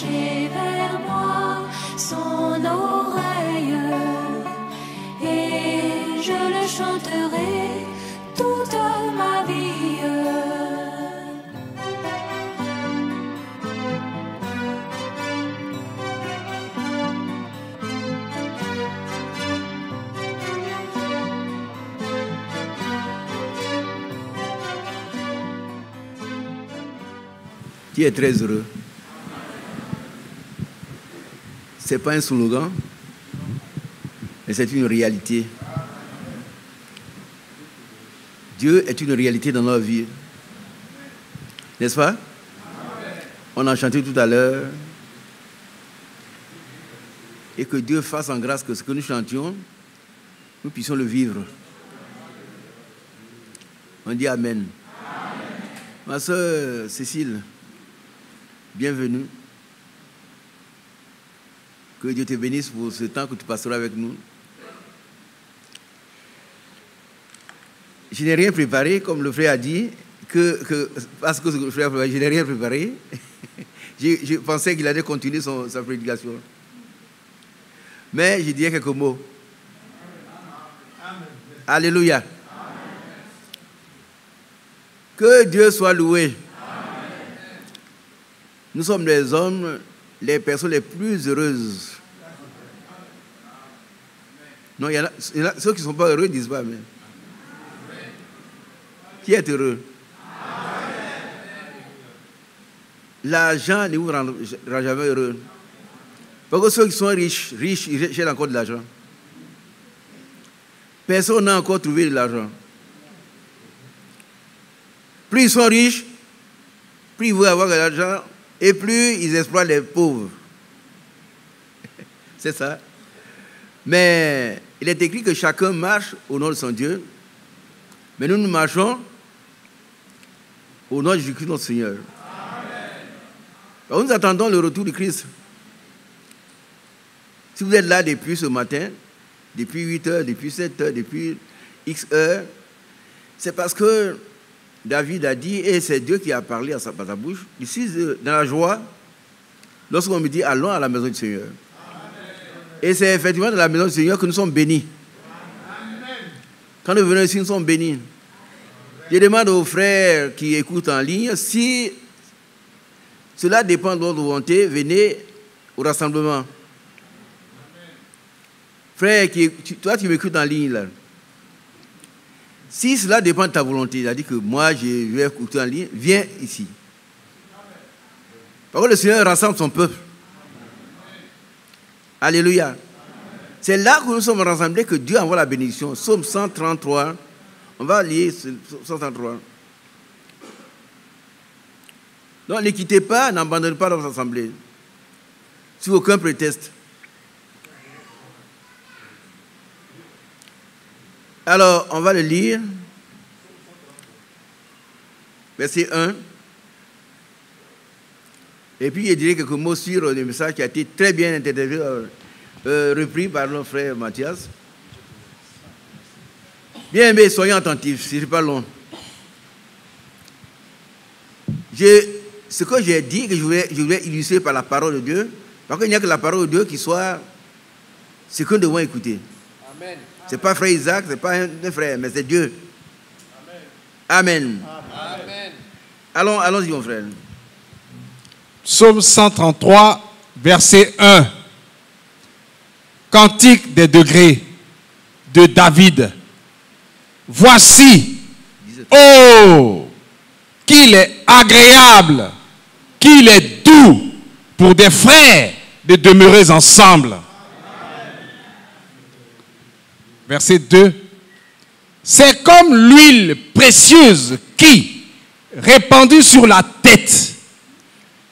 pencher vers moi son oreille, et je le chanterai toute ma vie. Qui est très heureux. Ce n'est pas un slogan, mais c'est une réalité. Dieu est une réalité dans notre vie. N'est-ce pas? On a chanté tout à l'heure. Et que Dieu fasse en grâce que ce que nous chantions, nous puissions le vivre. On dit Amen. Ma soeur Cécile, bienvenue. Que Dieu te bénisse pour ce temps que tu passeras avec nous. Je n'ai rien préparé, comme le frère a dit, parce que le frère a préparé, je n'ai rien préparé. Je pensais qu'il allait continuer sa prédication. Mais je dirais quelques mots. Amen. Alléluia. Amen. Que Dieu soit loué. Amen. Nous sommes les hommes, les personnes les plus heureuses. Non, il y en a ceux qui ne sont pas heureux ne disent pas Amen. Qui est heureux? L'argent ne vous rend jamais heureux. Parce que ceux qui sont riches, ils cherchent encore de l'argent. Personne n'a encore trouvé de l'argent. Plus ils sont riches, plus ils veulent avoir de l'argent, et plus ils exploitent les pauvres. C'est ça. Mais il est écrit que chacun marche au nom de son Dieu. Mais nous marchons au nom de Jésus-Christ notre Seigneur. Nous attendons le retour du Christ. Si vous êtes là depuis ce matin, depuis 8 heures, depuis 7 heures, depuis X heures, c'est parce que David a dit, et c'est Dieu qui a parlé à sa bouche, ici, dans la joie, lorsqu'on me dit, allons à la maison du Seigneur. Amen. Et c'est effectivement dans la maison du Seigneur que nous sommes bénis. Amen. Quand nous venons ici, nous sommes bénis. Je demande aux frères qui écoutent en ligne, si cela dépend de votre volonté, venez au rassemblement. Frère, toi qui m'écoutes en ligne, là, si cela dépend de ta volonté, c'est-à-dire que moi je vais écouter en ligne, viens ici. Parce que le Seigneur rassemble son peuple. Alléluia. C'est là que nous sommes rassemblés que Dieu envoie la bénédiction. Psaume 133. On va lire 133. Donc ne quittez pas, n'abandonnez pas votre assemblée. Sur aucun prétexte. Alors, on va le lire. Verset 1. Et puis, je dirai quelques mots sur le message qui a été très bien interprété, repris par notre frère Mathias. Bien aimés, soyons attentifs, ce n'est pas long. Ce que j'ai dit, que je voulais illustrer par la parole de Dieu, parce qu'il n'y a que la parole de Dieu qui soit ce que nous devons écouter. Amen. Ce n'est pas frère Isaac, ce n'est pas un frère, mais c'est Dieu. Amen. Amen. Allons-y, mon frère. Psaume 133, verset 1. Cantique des degrés de David. Voici, oh, qu'il est agréable, qu'il est doux pour des frères de demeurer ensemble. Verset 2. C'est comme l'huile précieuse qui, répandue sur la tête,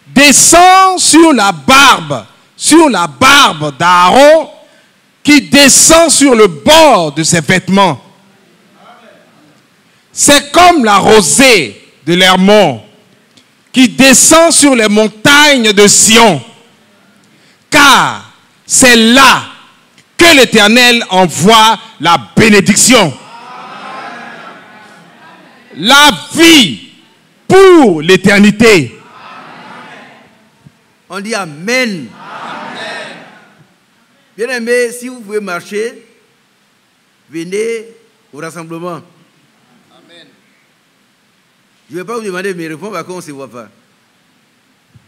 descend sur la barbe d'Aaron, qui descend sur le bord de ses vêtements. C'est comme la rosée de l'Hermon, qui descend sur les montagnes de Sion, car c'est là que l'Éternel envoie la bénédiction. La vie pour l'éternité. On dit Amen. Bien-aimés, si vous pouvez marcher, venez au rassemblement. Amen. Je ne vais pas vous demander de me répondre parce qu'on ne se voit pas.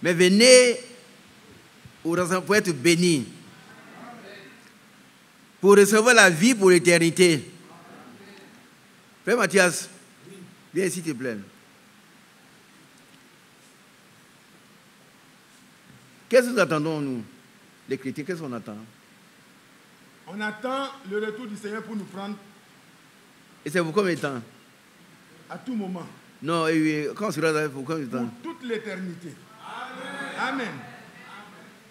Mais venez au rassemblement pour être bénis. Pour recevoir la vie pour l'éternité. Frère Mathias, viens ici, s'il te plaît. Qu'est-ce que nous attendons, nous, les chrétiens? Qu'est-ce qu'on attend? On attend le retour du Seigneur pour nous prendre. Et c'est pour combien de temps? À tout moment. Non, quand on sera là, pour combien de temps? Pour toute l'éternité. Amen.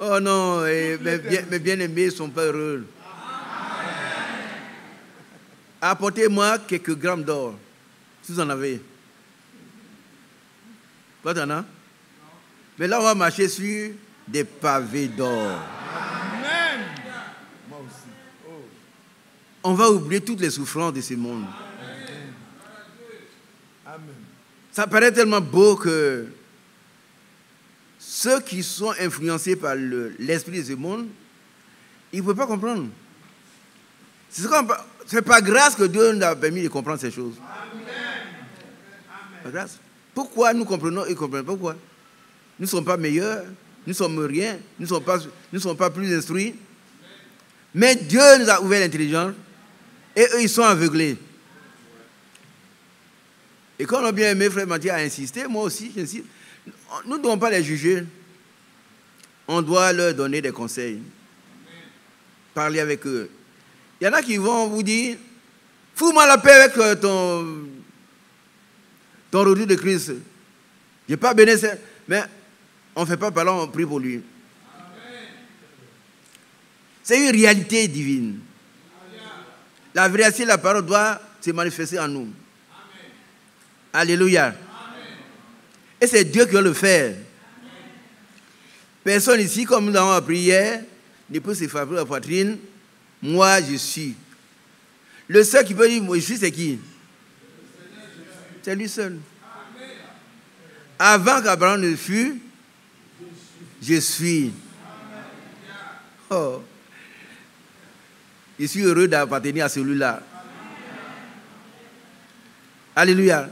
Oh non, mes bien-aimés ne sont pas heureux. Apportez-moi quelques grammes d'or, si vous en avez. Pas t'en as? Mais là, on va marcher sur des pavés d'or. Amen. Moi aussi. Oh. On va oublier toutes les souffrances de ce monde. Amen. Ça paraît tellement beau que ceux qui sont influencés par l'esprit de ce monde, ils ne peuvent pas comprendre. C'est pas grâce que Dieu nous a permis de comprendre ces choses. Pas grâce. Pourquoi nous comprenons et ils ne comprennent pas? Pourquoi? Nous ne sommes pas meilleurs, nous ne sommes rien, nous ne sommes pas plus instruits. Mais Dieu nous a ouvert l'intelligence et eux, ils sont aveuglés. Et quand on a bien aimé, frère Mathieu a insisté, moi aussi j'insiste. Nous ne devons pas les juger. On doit leur donner des conseils. Parler avec eux. Il y en a qui vont vous dire, fous-moi la paix avec ton retour de Christ. Je n'ai pas béni ça, mais on ne fait pas parler, on prie pour lui. C'est une réalité divine. La vérité de la parole doit se manifester en nous. Alléluia. Et c'est Dieu qui va le faire. Personne ici, comme nous l'avons appris hier, ne peut se frapper la poitrine. Moi, je suis. Le seul qui peut dire moi, je suis, c'est qui? C'est lui seul. Avant qu'Abraham ne fût, je suis. Oh. Je suis heureux d'appartenir à celui-là. Alléluia.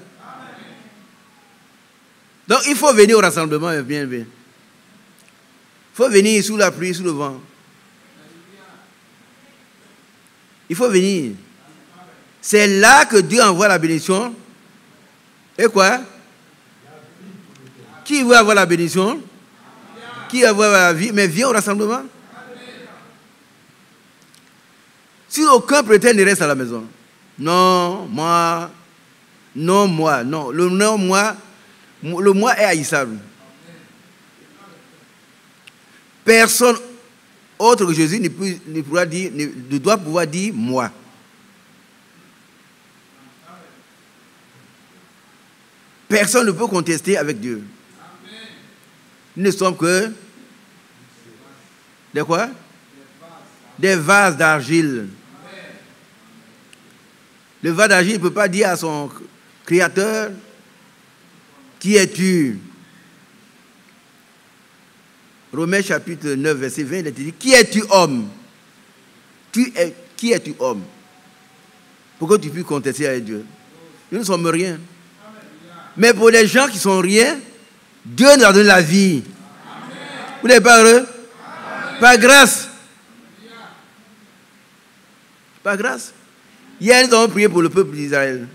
Donc, il faut venir au rassemblement, bien, bien. Il faut venir sous la pluie, sous le vent. Il faut venir. C'est là que Dieu envoie la bénédiction. Et quoi? Qui veut avoir la bénédiction? Qui veut avoir la vie? Mais viens au rassemblement. Si aucun chrétien ne reste à la maison. Non, moi. Non, moi. Non, le non, moi. Le moi est haïssable. Personne autre que Jésus ne doit pouvoir dire moi. Personne ne peut contester avec Dieu. Nous ne sommes que des quoi? Des vases d'argile. Le vase d'argile ne peut pas dire à son créateur, qui es-tu? Romains chapitre 9, verset 20, il est dit, qui es-tu homme? Qui es-tu homme? Pourquoi tu peux contester avec Dieu? Nous ne sommes rien. Mais pour les gens qui sont rien, Dieu nous a donné la vie. Vous n'êtes pas heureux? Par grâce. Par grâce. Hier, nous avons prié pour le peuple d'Israël.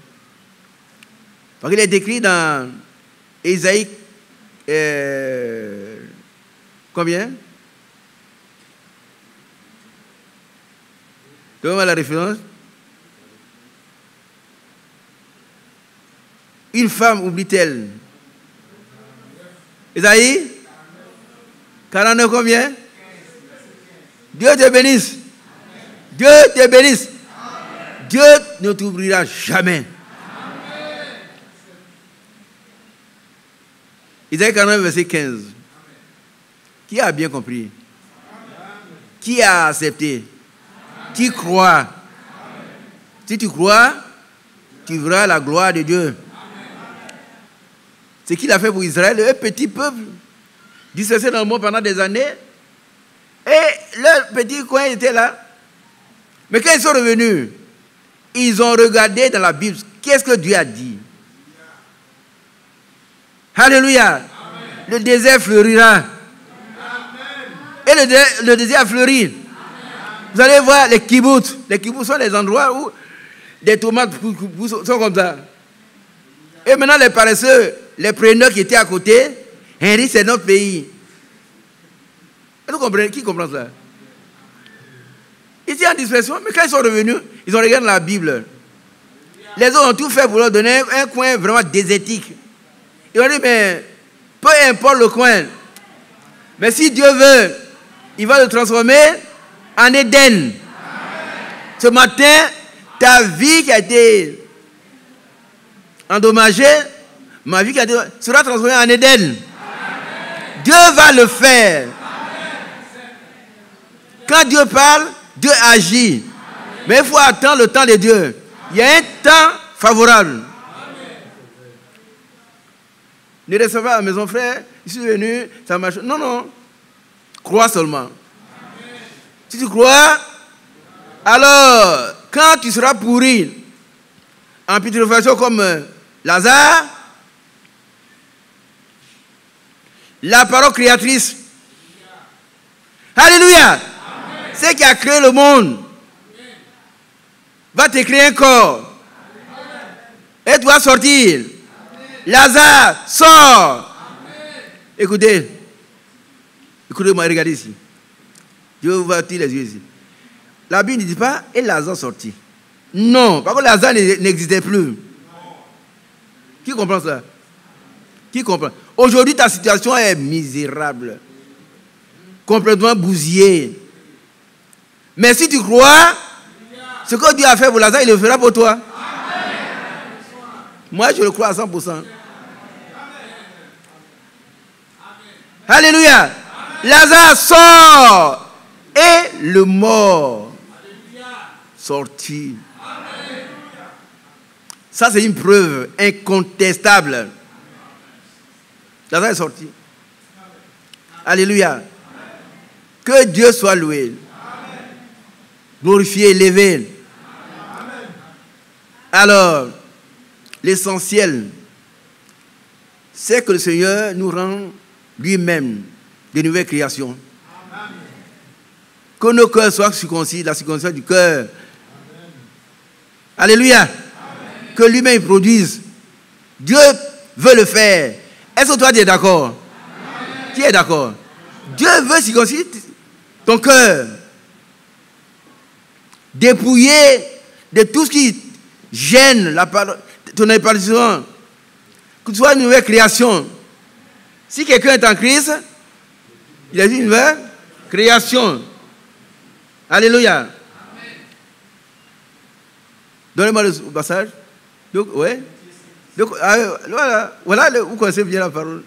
Parce qu'il est écrit dans Ésaïe, combien? Donnez-moi la référence. Une femme oublie-t-elle? Ésaïe 49 combien? Dieu te bénisse. Dieu te bénisse. Dieu ne t'oubliera jamais. Isaïe 49, verset 15. Qui a bien compris? Qui a accepté? Qui croit? Si tu crois, tu verras la gloire de Dieu. Ce qu'il a fait pour Israël, un petit peuple. dispersés dans le monde pendant des années. Et leur petit coin était là. Mais quand ils sont revenus, ils ont regardé dans la Bible. Qu'est-ce que Dieu a dit? Alléluia. Amen. Le désert fleurira. Amen. Et le désert a fleuri. Amen. Vous allez voir les kibbutz. Les kibbutz sont les endroits où des tomates sont comme ça. Et maintenant les paresseux, les preneurs qui étaient à côté, Henry, c'est notre pays. Vous comprenez? Qui comprend ça? Ils étaient en dispersion, mais quand ils sont revenus, ils ont regardé la Bible. Les autres ont tout fait pour leur donner un coin vraiment désertique. Ils ont dit, mais peu importe le coin, mais si Dieu veut, il va le transformer en Éden. Amen. Ce matin, ta vie qui a été endommagée, ma vie qui a été, sera transformée en Éden. Amen. Dieu va le faire. Amen. Quand Dieu parle, Dieu agit. Amen. Mais il faut attendre le temps de Dieu. Il y a un temps favorable. Amen. Ne restez pas à la maison, frère. Je suis venu, ça marche. Non, non. Crois seulement. Amen. Si tu crois, alors, quand tu seras pourri, en putréfaction comme Lazare, la parole créatrice, alléluia, c'est qui a créé le monde, va te créer un corps, et tu vas sortir. Lazare, sors. Écoutez, écoutez-moi, regardez ici. Je vais vous ouvrir les yeux ici. La Bible ne dit pas, et Lazare sortit. Non, parce que Lazare n'existait plus. Qui comprend ça? Qui comprend? Aujourd'hui, ta situation est misérable. Complètement bousillée. Mais si tu crois, ce que Dieu a fait pour Lazare, il le fera pour toi. Moi, je le crois à 100%. Alléluia. Lazare sort et le mort sortit. Ça, c'est une preuve incontestable. Lazare est sorti. Alléluia. Que Dieu soit loué. Glorifié, élevé. Alors, l'essentiel, c'est que le Seigneur nous rend lui-même de nouvelles créations. Amen. Que nos cœurs soient circoncis, la circoncision du cœur. Amen. Alléluia. Amen. Que lui-même produise. Dieu veut le faire. Est-ce que toi tu es d'accord? Amen. Qui est d'accord? Dieu veut circoncire ton cœur. Dépouiller de tout ce qui gêne ton épanouissement. Que tu sois une nouvelle création. Si quelqu'un est en Christ, il a dit une nouvelle création. Alléluia. Amen. Donnez-moi le passage. Donc, ouais. Donc, voilà, vous connaissez bien la parole.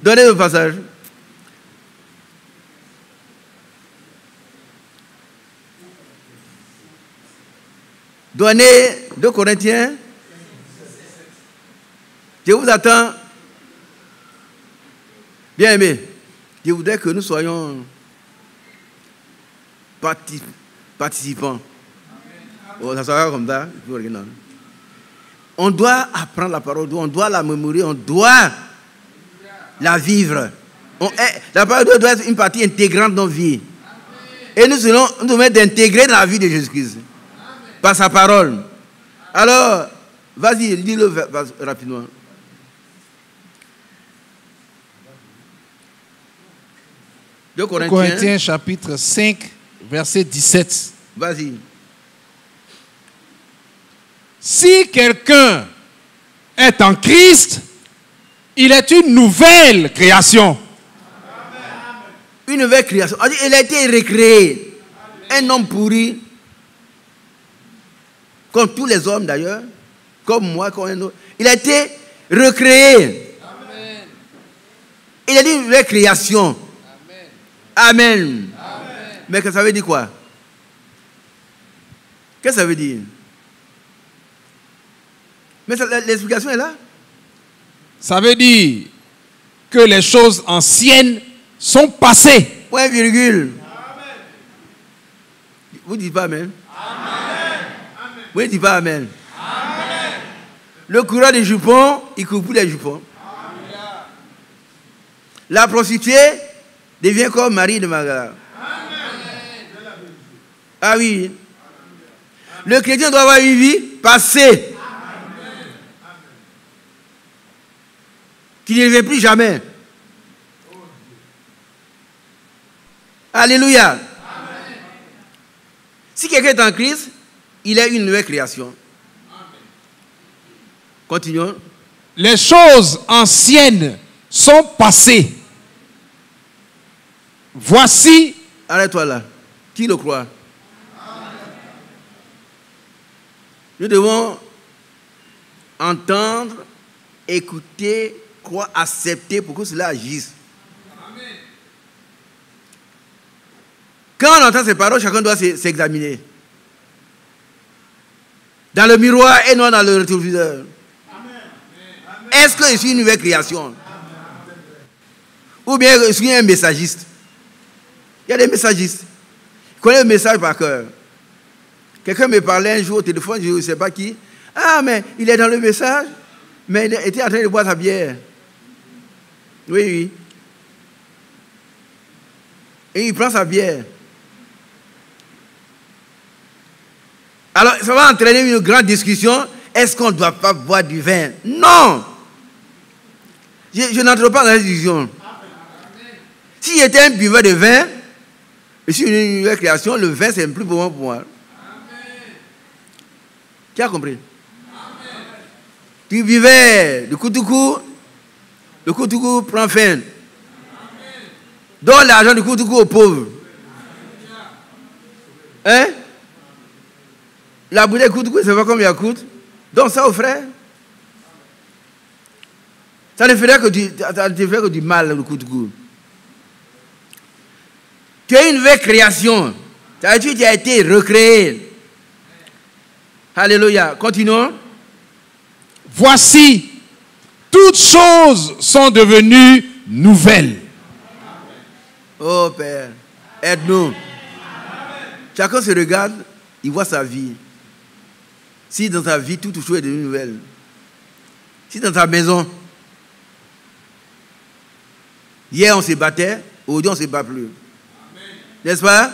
Donnez le passage. Donnez 2 Corinthiens. Je vous attends. Bien aimé, je voudrais que nous soyons participants. Oh, ça sera comme ça. On doit apprendre la parole, on doit la mémoriser, on doit la vivre. La parole doit être une partie intégrante de nos vies. Et nous devons intégrer dans la vie de Jésus-Christ. Par sa parole. Alors, vas-y, lis-le rapidement. Corinthiens chapitre 5, verset 17. Vas-y. Si quelqu'un est en Christ, il est une nouvelle création. Une nouvelle création. Il a été recréé. Un homme pourri, comme tous les hommes d'ailleurs, comme moi, comme un autre. Il a été recréé. Amen. Il a dit une nouvelle création. Amen. Amen. Mais que ça veut dire quoi? Qu'est-ce que ça veut dire? Mais l'explication est là. Ça veut dire que les choses anciennes sont passées. Point virgule. Vous dites pas Amen. Vous ne dites pas Amen. Le coureur des jupons, il court plus les jupons. La prostituée devient comme Marie de Magdala. Ah oui. Le chrétien doit avoir une vie passée. Qui ne revient plus jamais. Alléluia. Si quelqu'un est en Christ, il est une nouvelle création. Continuons. Les choses anciennes sont passées. Voici. Arrête-toi là. Qui le croit? Nous devons entendre, écouter, croire, accepter pour que cela agisse. Quand on entend ces paroles, chacun doit s'examiner. Dans le miroir et non dans le rétroviseur. Est-ce que je suis une nouvelle création? Ou bien je suis un messagiste? Il y a des messagistes. Je connais le message par cœur. Quelqu'un me parlait un jour au téléphone, je ne sais pas qui. Ah, mais il est dans le message, mais il était en train de boire sa bière. Oui, oui. Et il prend sa bière. Alors, ça va entraîner une grande discussion. Est-ce qu'on ne doit pas boire du vin? Non! Je n'entre pas dans la discussion. Si j'étais un buveur de vin, je suis une nouvelle création, le vin, c'est plus bon pour moi. Qui a compris? Tu buvais du koutoukou, le koutoukou prend fin. Donne l'argent du koutoukou aux pauvres. Hein? La bouteille koutoukou, c'est pas combien elle coûte. Donne ça aux frères. Ça ne ferait que du mal, le koutoukou. Tu es une nouvelle création. Ça veut dire que tu as été recréé. Alléluia. Continuons. Voici, toutes choses sont devenues nouvelles. Oh Père, aide-nous. Chacun se regarde, il voit sa vie. Si dans ta vie, tout chose est devenu nouvelle. Si dans ta maison, hier on se battait, aujourd'hui on ne se bat plus. N'est-ce pas? Amen.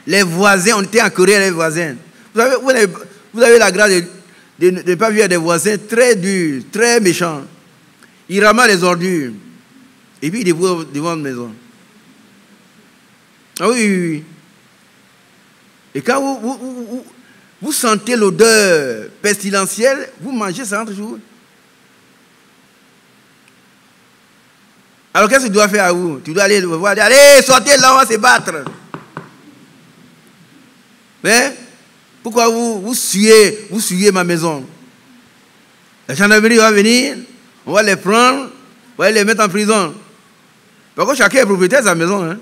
Les voisins, on était en Corée, les voisins. Vous avez la grâce de ne pas vivre des voisins très durs, très méchants. Ils ramassent les ordures. Et puis ils dévouent devant la maison. Ah oui, oui, oui. Et quand vous sentez l'odeur pestilentielle, vous mangez ça entre jours. Alors qu'est-ce que tu dois faire à vous? Tu dois aller le voir, dire, allez, sortez là, on va se battre. Mais pourquoi vous suivez ma maison? La gendarmerie va venir, on va les prendre, on va les mettre en prison. Par contre, chacun est propriétaire de sa maison. Hein?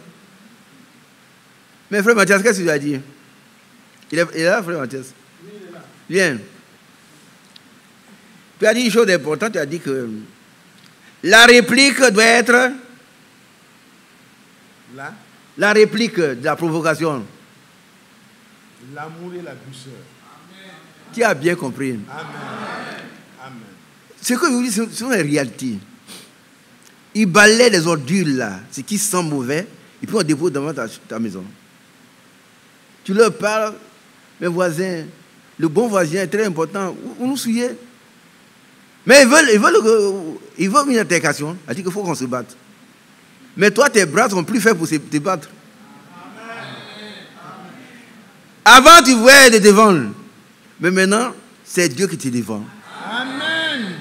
Mais frère Mathias, qu'est-ce que tu as dit? Il est là, frère Mathias? Oui, il est là. Viens. Tu as dit une chose importante, tu as dit que la réplique doit être la réplique de la provocation. L'amour et la douceur. Qui a bien compris? Amen. Amen. Ce que je vous dis, ce sont les réalités. Ils balaient les ordures là, ce qui sent mauvais, et puis on dépose devant ta maison. Tu leur parles, mes voisins, le bon voisin est très important. Vous nous suivez? Mais ils veulent une altercation. Elle dit qu'il faut qu'on se batte. Mais toi, tes bras sont plus faits pour te battre. Avant, tu voulais te défendre. Mais maintenant, c'est Dieu qui te défend. Amen.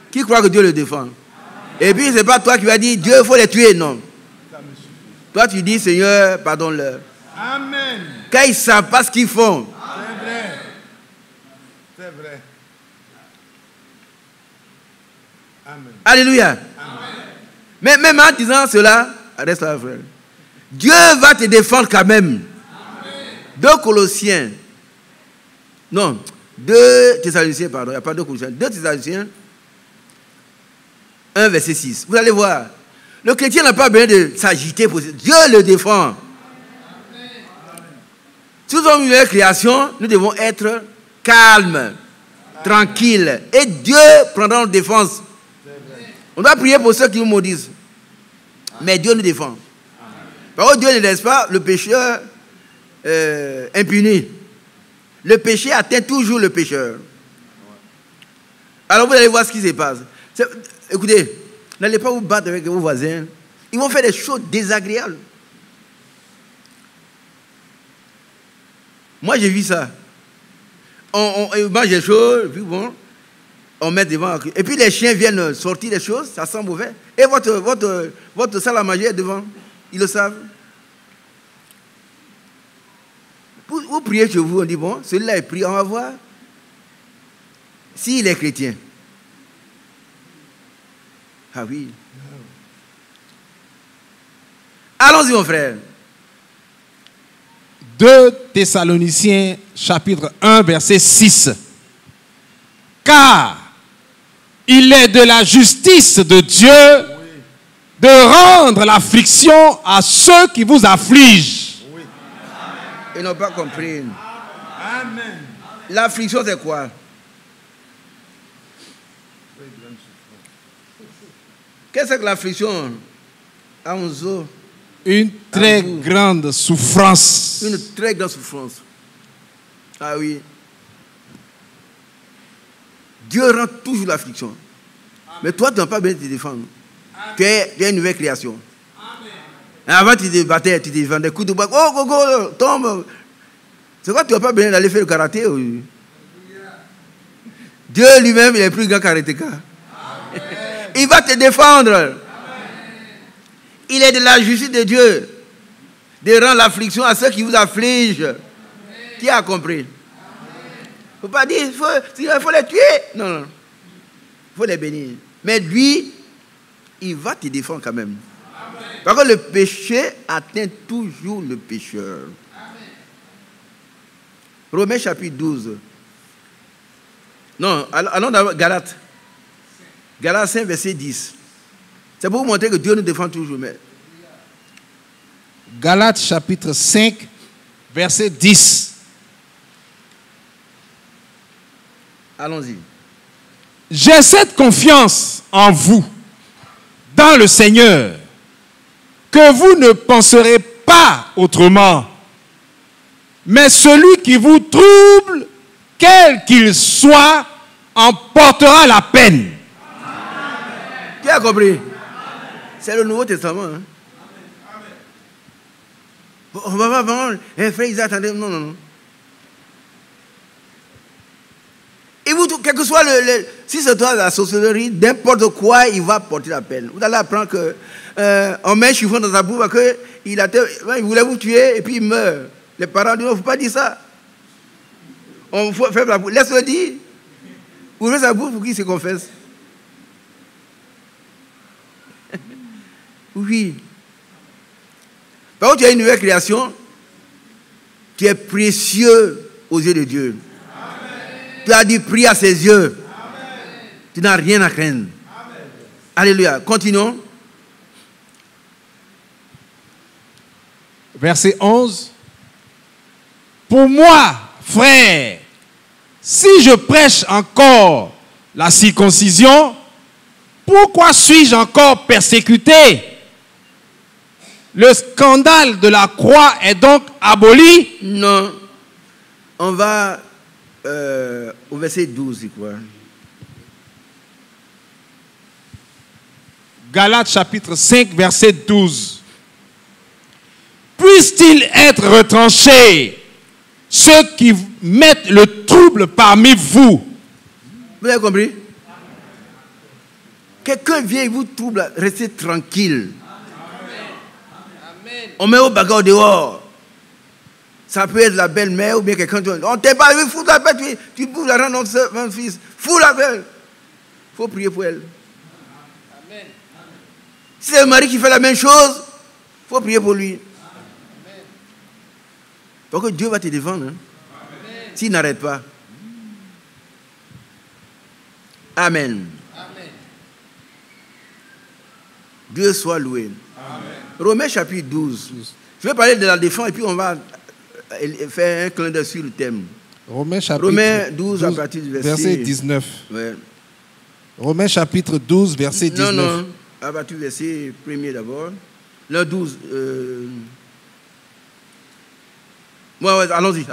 Qui croit que Dieu le défend? Et puis, ce n'est pas toi qui vas dire, Dieu, il faut les tuer. Non. Toi, tu dis, Seigneur, pardonne-leur. Amen. Quand ils ne savent pas ce qu'ils font. C'est vrai. C'est vrai. Amen. Alléluia. Amen. Mais même en disant cela, reste là, frère. Dieu va te défendre quand même. 2 Colossiens. Non, 2 Thessaloniciens, pardon. Il n'y a pas 2 Colossiens. 2 Thessaloniciens. 1, verset 6. Vous allez voir. Le chrétien n'a pas besoin de s'agiter pour Dieu le défend. Si nous sommes une nouvelle création, nous devons être calmes, tranquilles. Et Dieu prendra notre défense. On doit prier pour ceux qui nous maudissent. Mais Dieu nous défend. Par contre, Dieu ne laisse pas le pécheur impuni. Le péché atteint toujours le pécheur. Alors vous allez voir ce qui se passe. Écoutez, n'allez pas vous battre avec vos voisins. Ils vont faire des choses désagréables. Moi, j'ai vu ça. On mange des choses, puis bon, on met devant. Et puis les chiens viennent sortir des choses, ça sent mauvais. Et votre salle à manger est devant. Ils le savent. Vous priez chez vous, on dit, bon, celui-là est pris, on va voir s'il est chrétien. Ah oui. Allons-y, mon frère. 2 Thessaloniciens, chapitre 1, verset 6. Car il est de la justice de Dieu de rendre l'affliction à ceux qui vous affligent. Ils n'ont pas compris. Amen. L'affliction, c'est quoi? Qu'est-ce que l'affliction? Anzo. Une très grande souffrance. Une très grande souffrance. Ah oui. Dieu rend toujours l'affliction. Mais toi, tu n'as pas besoin de te défendre. Tu es une nouvelle création. Avant, tu te battais, tu te défendais, coups de bois. Oh, go, go, tombe. C'est quoi, tu n'as pas besoin d'aller faire le karaté? Dieu lui-même, il est plus grand karatéka. Il va te défendre. Amen. Il est de la justice de Dieu de rendre l'affliction à ceux qui vous affligent. Amen. Qui a compris? Il ne faut pas dire il faut les tuer. Non, non. Il faut les bénir. Mais lui, il va te défendre quand même. Amen. Parce que le péché atteint toujours le pécheur. Amen. Romains chapitre 12. Non, allons dans Galates. Galates 5, verset 10. C'est pour vous montrer que Dieu nous défend toujours. Mais... Galates chapitre 5, verset 10. Allons-y. J'ai cette confiance en vous, dans le Seigneur, que vous ne penserez pas autrement. Mais celui qui vous trouble, quel qu'il soit, en portera la peine. Qui a compris? C'est le Nouveau Testament. Hein? On va pas vraiment. Frère Isaac, attendez. Non, non, non. Et vous, quel que soit si c'est toi la sorcellerie, n'importe quoi, il va porter la peine. Vous allez apprendre que on met un chiffon dans sa bouche parce qu'il voulait vous tuer et puis il meurt. Les parents disent, il ne faut pas dire ça. On fait la bouche. Laisse-le dire. Ouvrez sa bouche pour qu'il se confesse. Oui. Par contre, tu as une nouvelle création. Tu es précieux aux yeux de Dieu. Amen. Tu as du prix à ses yeux. Amen. Tu n'as rien à craindre. Amen. Alléluia. Continuons. Verset 11. Pour moi, frère, si je prêche encore la circoncision, pourquoi suis-je encore persécuté? Le scandale de la croix est donc aboli? Non. On va au verset 12, c'est quoi? Galates chapitre 5, verset 12. Puissent-ils être retranchés ceux qui mettent le trouble parmi vous? Vous avez compris? Quelqu'un vient et vous trouble, restez tranquille. On met au bagarre dehors. Ça peut être la belle-mère ou bien quelqu'un. On ne t'est pas vu, fous la bête, tu bouges la rendre notre fils. Fous la bête. Il faut prier pour elle. Amen. Si c'est le mari qui fait la même chose, il faut prier pour lui. Amen. Parce que Dieu va te défendre. Hein, s'il n'arrête pas. Amen. Amen. Dieu soit loué. Amen. Romains chapitre 12. Je vais parler de la défense et puis on va faire un clin d'œil sur le thème. Romains chapitre Romains 12 à partir du verset 19. Ouais. Romains chapitre 12, verset 19. Non, à partir du verset 1er d'abord. Le 12. Ouais, allons-y.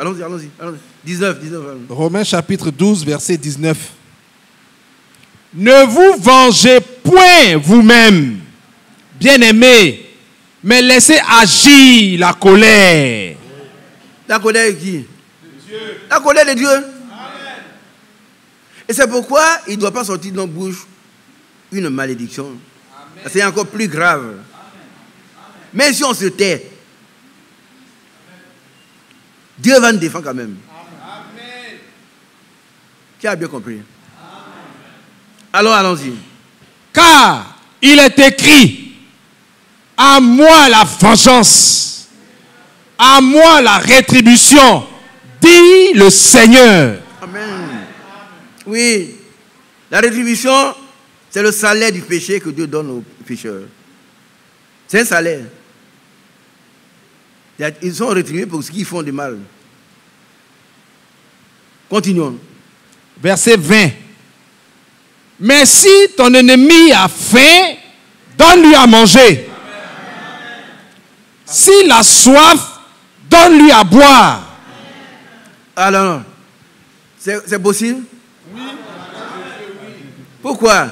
19. Romains chapitre 12, verset 19. Ne vous vengez point vous-même, bien-aimés, mais laissez agir la colère. La colère de qui? Dieu. La colère de Dieu. Amen. Et c'est pourquoi il ne doit pas sortir de nos bouches une malédiction. Amen. C'est encore plus grave. Amen. Mais si on se tait, Dieu va nous défendre quand même. Amen. Qui a bien compris? Amen. Alors allons-y. Car il est écrit, à moi la vengeance, à moi la rétribution, dit le Seigneur. Amen. Oui, la rétribution, c'est le salaire du péché que Dieu donne aux pécheurs. C'est un salaire. Ils sont rétribués pour ce qu'ils font de mal. Continuons. Verset 20. Mais si ton ennemi a faim, donne-lui à manger. S'il a soif, donne-lui à boire. Alors, c'est possible? Oui. Pourquoi?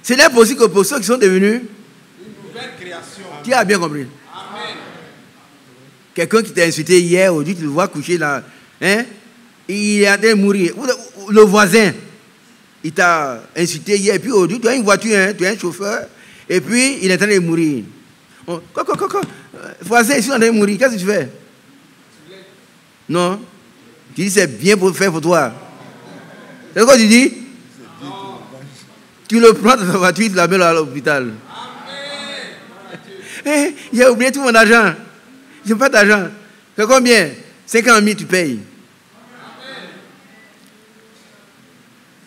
Ce n'est possible que pour ceux qui sont devenus une nouvelle création. Qui a bien compris? Amen. Quelqu'un qui t'a insulté hier, aujourd'hui, tu le vois coucher là, hein? Il est en train de mourir. Le voisin, il t'a insulté hier, et puis aujourd'hui, tu as une voiture, hein? Tu es un chauffeur, et puis il est en train de mourir. Quoi, voisin, ici, on est en train de mourir, qu'est-ce que tu fais? Non. Tu dis, c'est bien pour faire pour toi. C'est quoi tu dis? Tu le prends dans ta voiture, tu l'amènes à l'hôpital. Hey, j'ai oublié tout mon argent. Je n'ai pas d'argent. C'est combien? 50 000, tu payes.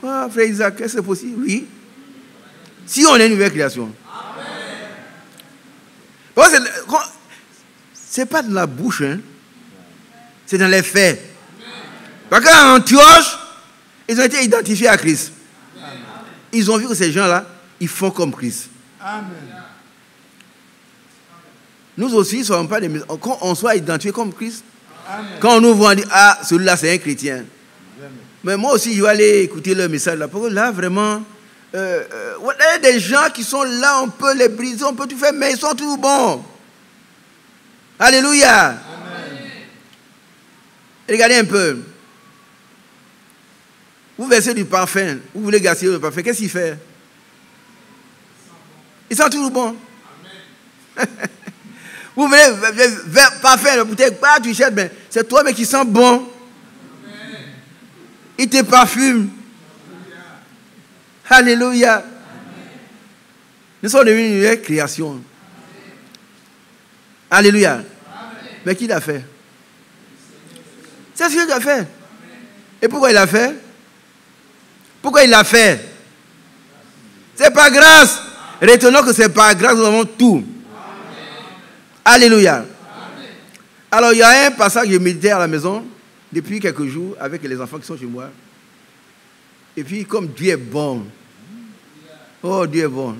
Ah, frère Isaac, est-ce que c'est possible? Oui. Si on est une nouvelle création. C'est pas de la bouche, hein. C'est dans les faits. Parce qu'en Antioche, ils ont été identifiés à Christ. Ils ont vu que ces gens-là, ils font comme Christ. Amen. Nous aussi, ne sommes pas des musulmans. Quand on soit identifiés comme Christ, amen. Quand on nous voit, on dit, ah, celui-là, c'est un chrétien. Amen. Mais moi aussi, je vais aller écouter leur message là. Parce que là, vraiment, il y a des gens qui sont là, on peut les briser, on peut tout faire, mais ils sont toujours bons. Alléluia. Amen. Regardez un peu. Vous versez du parfum, vous voulez gaspiller le parfum, qu'est-ce qu'il fait? Il sent toujours bon. Vous voulez parfum, la bouteille, pas tu cherches, mais c'est toi mais qui sent bon. Il te parfume. Alléluia. Nous sommes devenus une nouvelle création. Alléluia. Mais qui l'a fait? C'est ce qu'il a fait. Et pourquoi il l'a fait? Pourquoi il l'a fait? C'est par grâce. Retenons que c'est par grâce, nous avons tout. Amen. Alléluia. Amen. Alors, il y a un passage que je méditais à la maison depuis quelques jours avec les enfants qui sont chez moi. Et puis, comme Dieu est bon. Oh, Dieu est bon.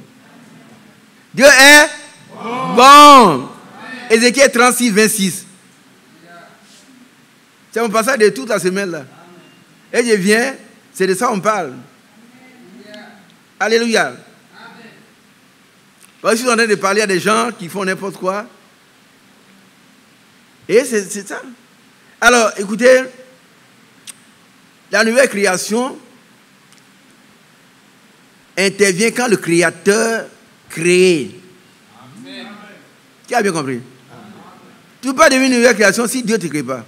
Dieu est bon. Ézéchiel 36, 26. C'est mon passage de toute la semaine là. Et je viens. C'est de ça qu'on parle. Alléluia. Je suis en train de parler à des gens qui font n'importe quoi. Et c'est ça. Alors, écoutez, la nouvelle création intervient quand le Créateur crée. Amen. Qui a bien compris? Amen. Tu ne peux pas devenir une nouvelle création si Dieu ne te crée pas.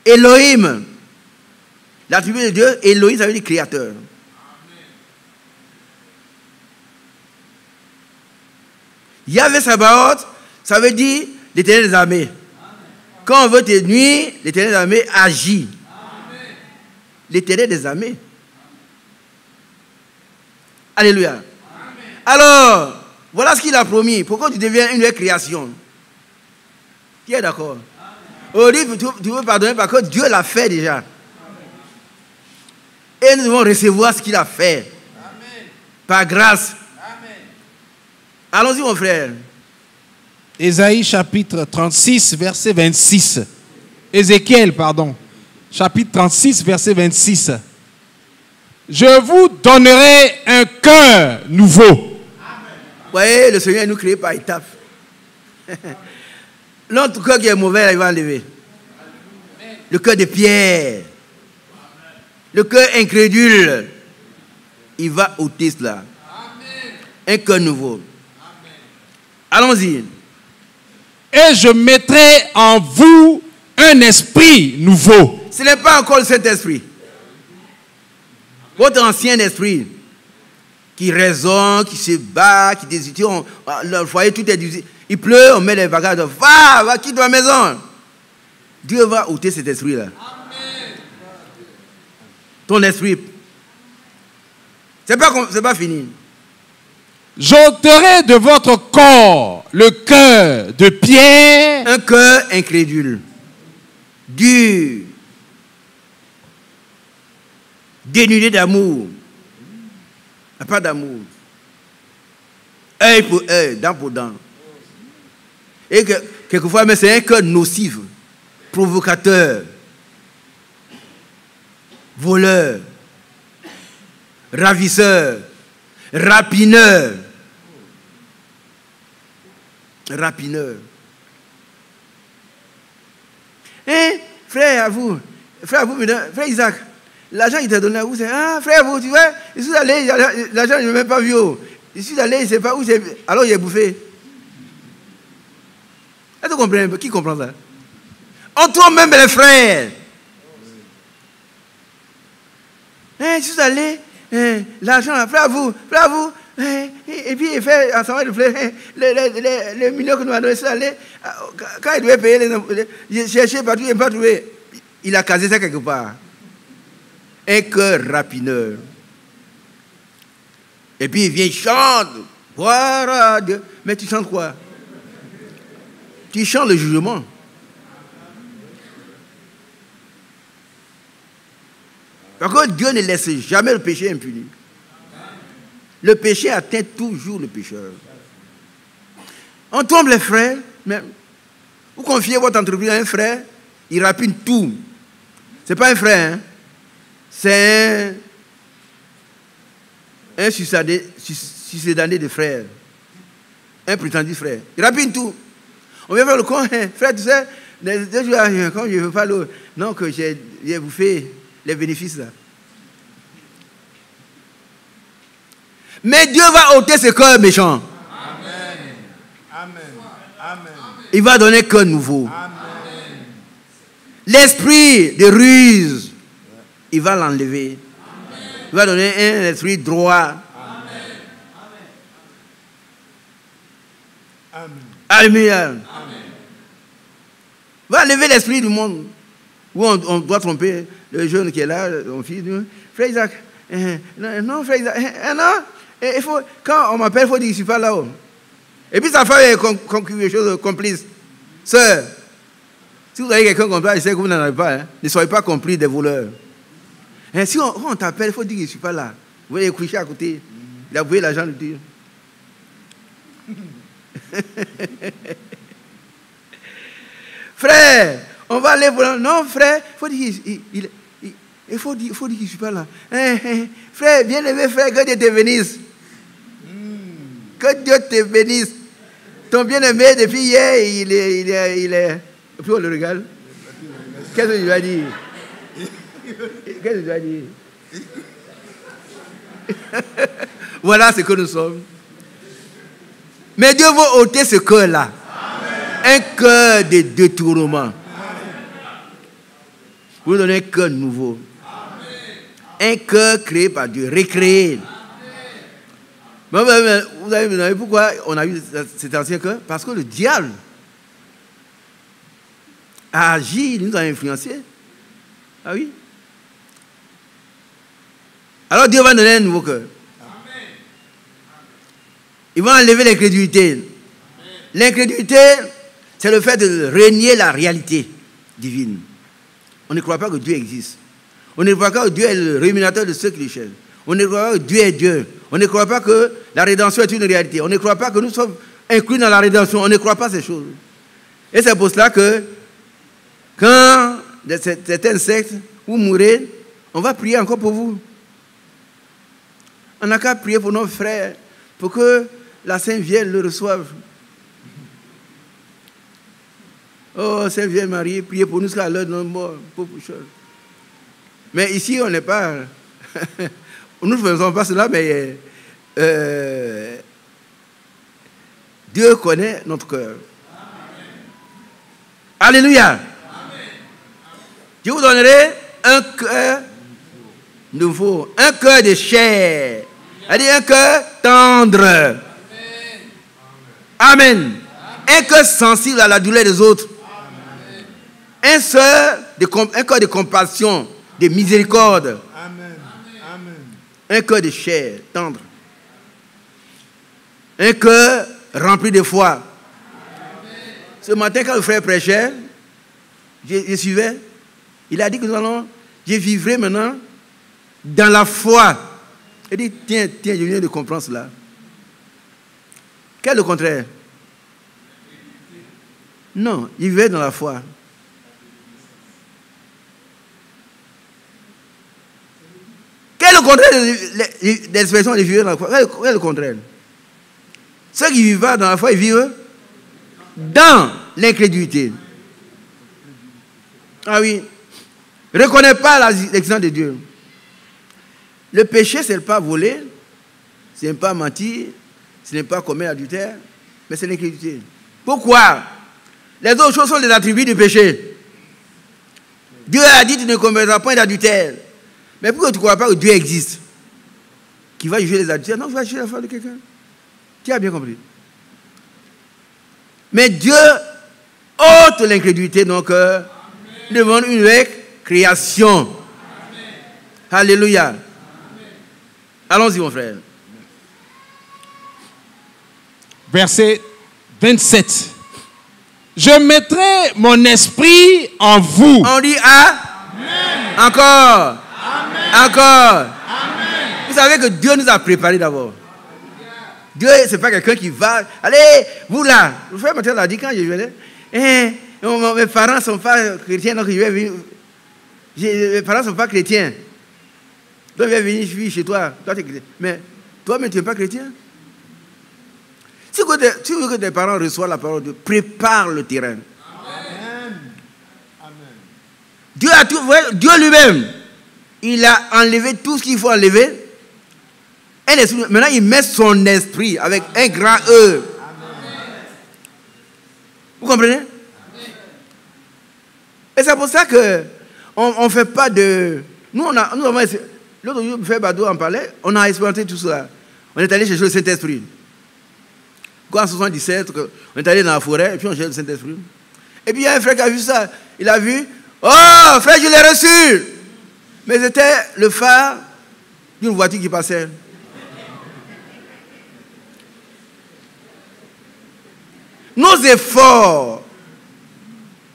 Elohim. L'attribut de Dieu, Elohim, ça veut dire créateur. Amen. Yahvé Sabaoth, ça veut dire l'Éternel des armées. Amen. Quand on veut te nuire, l'Éternel des armées agit. L'Éternel des armées. Alléluia. Amen. Alors, voilà ce qu'il a promis. Pourquoi tu deviens une nouvelle création? Qui est d'accord? Aujourd'hui, tu veux pardonner parce que Dieu l'a fait déjà. Amen. Et nous devons recevoir ce qu'il a fait. Amen. Par grâce. Amen. Allons-y, mon frère. Ésaïe chapitre 36, verset 26. Ézéchiel, pardon. Chapitre 36, verset 26. Je vous donnerai un cœur nouveau. Vous voyez, le Seigneur nous crée par étapes. L'autre cœur qui est mauvais, il va enlever. Le cœur de pierre. Le cœur incrédule. Il va ôter cela. Un cœur nouveau. Allons-y. Et je mettrai en vous un esprit nouveau. Ce n'est pas encore le Saint-Esprit. Votre ancien esprit qui raisonne, qui se bat, qui désire. Le foyer, tout est difficile. Il pleut, on met les bagages. Va, quitte la maison. Dieu va ôter cet esprit-là. Amen. Ton esprit. C'est pas fini. J'ôterai de votre corps le cœur de pierre. Un cœur incrédule. Dur. Dénudé d'amour. Il n'y a pas d'amour. Œil pour œil, dent pour dent. Et que, quelquefois, mais c'est un cœur nocif, provocateur, voleur, ravisseur, rapineur. Rapineur. Hein, frère, à vous, frère Isaac, l'argent qu'il t'a donné à vous, c'est, frère, vous, tu vois, je suis allé, l'argent, je ne l'ai même pas vu. Je suis allé, je ne sais pas où c'est, alors il a bouffé. Est-ce que vous comprenez? Qui comprend ça? Entre eux-mêmes les frères. Je suis allé, l'argent, frère, vous, et puis il fait ensemble de frères, les millions que nous avons donné, allé, quand il devait payer, il cherchait partout, il n'a pas trouvé. Il a casé ça quelque part. Un cœur rapineur. Et puis il vient, il chante. Voilà Dieu. Mais tu chantes quoi? Tu chantes le jugement. Parce que Dieu ne laisse jamais le péché impuni. Le péché atteint toujours le pécheur. On tombe les frères, mais vous confiez votre entreprise à un frère, il rapine tout. Ce n'est pas un frère, hein? C'est un succédané de frère. Un prétendu frère. Il rapine tout. On vient faire le con, frère, tu sais, quand je ne veux pas l'eau, non, que j'ai bouffé les bénéfices là. Mais Dieu va ôter ce cœur méchant. Amen. Amen. Amen. Il va donner un cœur nouveau. Amen. L'esprit de ruse, il va l'enlever. Il va donner un esprit droit. Amen. Alléluia. Il va enlever l'esprit du monde. Où on doit tromper le jeune qui est là, mon fils. Frère Isaac, non, frère Isaac, non. Il faut, quand on m'appelle, il faut dire que je ne suis pas là-haut. Et puis sa femme est complice. Sœur, si vous avez quelqu'un comme ça, je sais que vous n'en avez pas. Hein, ne soyez pas complice des voleurs. Et si on t'appelle, il faut dire que je ne suis pas là. Vous voyez coucher à côté. Il a bouillé l'argent de Dieu. Frère, on va aller pour... Non, frère, il faut dire il faut dire que je ne suis pas là. Frère, bien-aimé frère, que Dieu te bénisse. Que Dieu te bénisse. Ton bien-aimé, depuis hier, il est... Et puis on le regarde. Qu'est-ce que tu vas dire? Qu'est-ce que tu vas dire? Voilà ce que nous sommes. Mais Dieu va ôter ce cœur-là. Un cœur de détournement. Vous donnez un cœur nouveau. Un cœur créé par Dieu, recréé. Vous avez pourquoi on a eu cet ancien cœur? Parce que le diable a agi, il nous a influencés. Ah oui? Alors Dieu va donner un nouveau cœur. Ils vont enlever l'incrédulité. L'incrédulité, c'est le fait de renier la réalité divine. On ne croit pas que Dieu existe. On ne croit pas que Dieu est le rémunérateur de ceux qui le cherchent. On ne croit pas que Dieu est Dieu. On ne croit pas que la rédemption est une réalité. On ne croit pas que nous sommes inclus dans la rédemption. On ne croit pas ces choses. Et c'est pour cela que quand certains sectes vous mourrez, on va prier encore pour vous. On n'a qu'à prier pour nos frères, pour que la Sainte Vierge le reçoive. Oh, Sainte Vierge Marie, priez pour nous jusqu'à l'heure de notre mort. Mais ici, on n'est pas... nous ne faisons pas cela, mais Dieu connaît notre cœur. Alléluia. Je vous donnerai un cœur nouveau, un cœur de chair, c'est-à-dire un cœur tendre. Amen. Un cœur sensible à la douleur des autres. Un cœur de compassion, de miséricorde. Amen. Amen. Un cœur de chair, tendre. Un cœur rempli de foi. Ce matin, quand le frère prêchait, je suivais. Il a dit que je vivrai maintenant dans la foi. Il dit, tiens, je viens de comprendre cela. Quel est le contraire? Non, il vivait dans la foi. Quel est le contraire de l'expression de vivre dans la foi? Quel est le contraire? Ceux qui vivent dans la foi, ils vivent dans l'incrédulité. Ah oui. Ne reconnais pas l'existence de Dieu. Le péché, ce n'est pas voler, ce n'est pas mentir, ce n'est pas commettre l'adultère, mais c'est l'incrédulité. Pourquoi? Les autres choses sont des attributs du péché. Dieu a dit, tu ne commettras pas d'adultère. Mais pourquoi tu ne crois pas que Dieu existe? Qui va juger les adultères? Non, tu vas juger la foi de quelqu'un. Tu as bien compris. Mais Dieu ôte l'incrédulité de nos cœurs, demande une nouvelle création. Amen. Alléluia. Amen. Allons-y, mon frère. Verset 27. Je mettrai mon esprit en vous. On dit Amen. Encore. Amen. Encore. Amen. Vous savez que Dieu nous a préparés d'abord. Dieu, ce n'est pas quelqu'un qui va... Allez, vous là. Le frère Mathieu l'a dit quand je venais. Mes parents ne sont pas chrétiens, donc je vais venir. Mes parents ne sont pas chrétiens. Donc je vais venir vivre chez toi. Toi, tu es chrétien. Mais toi-même, tu n'es pas chrétien. Si tu veux que tes parents reçoivent la parole de Dieu, prépare le terrain. Amen. Amen. Dieu lui-même, il a enlevé tout ce qu'il faut enlever. Maintenant, il met son esprit avec un grand E. Vous comprenez? Et c'est pour ça qu'on ne fait pas de... Nous avons... L'autre jour, Frère Bado en parlait, on a expérimenté tout cela. On est allé chercher le Saint-Esprit. En 1977, on est allé dans la forêt, et puis on cherche le Saint-Esprit. Et puis il y a un frère qui a vu ça. Il a vu, oh, frère, je l'ai reçu. Mais c'était le phare d'une voiture qui passait. Nos efforts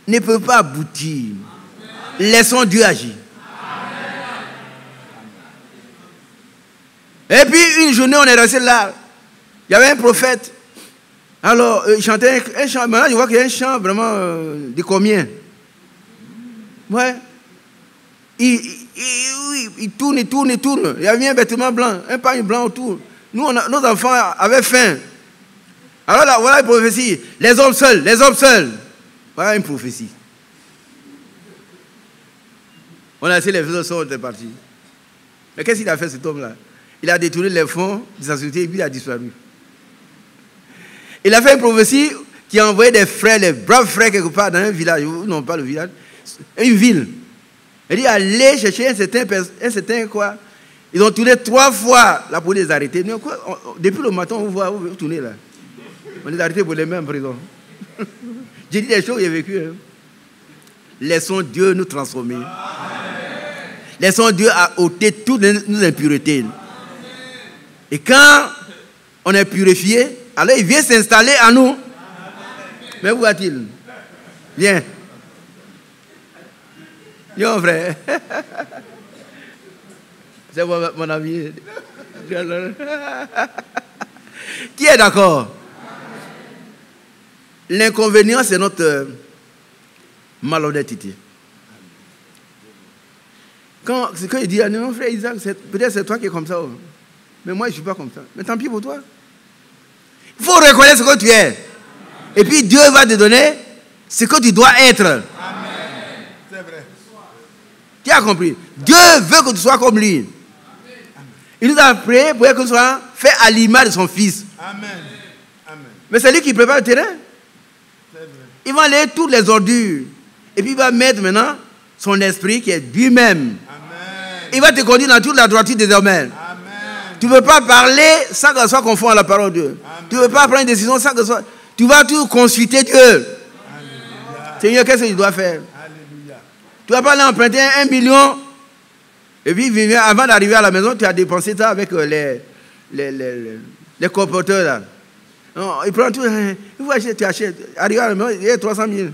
ne peuvent pas aboutir. Laissons Dieu agir. Et puis une journée, on est resté là. Il y avait un prophète. Alors, il chantait un chant. Maintenant, je vois qu'il y a un chant vraiment de combien? Ouais. Il tourne. Il y avait un vêtement blanc, un pagne blanc autour. Nous, nos enfants avaient faim. Alors là, voilà une prophétie. Les hommes seuls. Voilà une prophétie. On a laissé les autres, on était partis. Mais qu'est-ce qu'il a fait, cet homme-là? Il a détourné les fonds de sa société et puis il a disparu. Il a fait une prophétie qui a envoyé des frères, des braves frères quelque part dans un village. Non, pas le village. Une ville. Il dit, allez chercher un certain quoi. Ils ont tourné 3 fois là pour les arrêter. Depuis le matin, on voit, vous tournez là. On les a arrêtés pour les mêmes prisons. J'ai dit des choses que j'ai vécues. Hein. Laissons Dieu nous transformer. Amen. Laissons Dieu ôter toutes nos impuretés. Et quand on est purifié, alors il vient s'installer en nous. Mais où va-t-il? Viens. Viens, mon frère. C'est mon ami. Qui est d'accord? L'inconvénient, c'est notre malhonnêteté. Quand il dit, non, frère Isaac, peut-être c'est toi qui es comme ça. Mais moi, je ne suis pas comme ça. Mais tant pis pour toi. Il faut reconnaître ce que tu es. Et puis Dieu va te donner ce que tu dois être. Amen. C'est vrai. Tu as compris? Dieu veut que tu sois comme lui. Amen. Il nous a prié pour que tu sois fait à l'image de son Fils. Amen. Amen. Mais c'est lui qui prépare le terrain. C'est vrai. Il va enlever toutes les ordures. Et puis il va mettre maintenant son esprit qui est lui-même. Amen. Il va te conduire dans toute la droiture désormais. Amen. Tu ne peux pas parler sans que ce soit conforme à la parole de Dieu. Amen. Tu ne peux pas prendre une décision sans que ce soit... Tu vas tout consulter Dieu. Alléluia. Seigneur, qu'est-ce que tu dois faire? Alléluia. Tu vas pas aller emprunter 1 million. Et puis, avant d'arriver à la maison, tu as dépensé ça avec les colporteurs là. Non, ils prennent tout. Il faut acheter, tu achètes. Arrivé à la maison, il y a 300 000.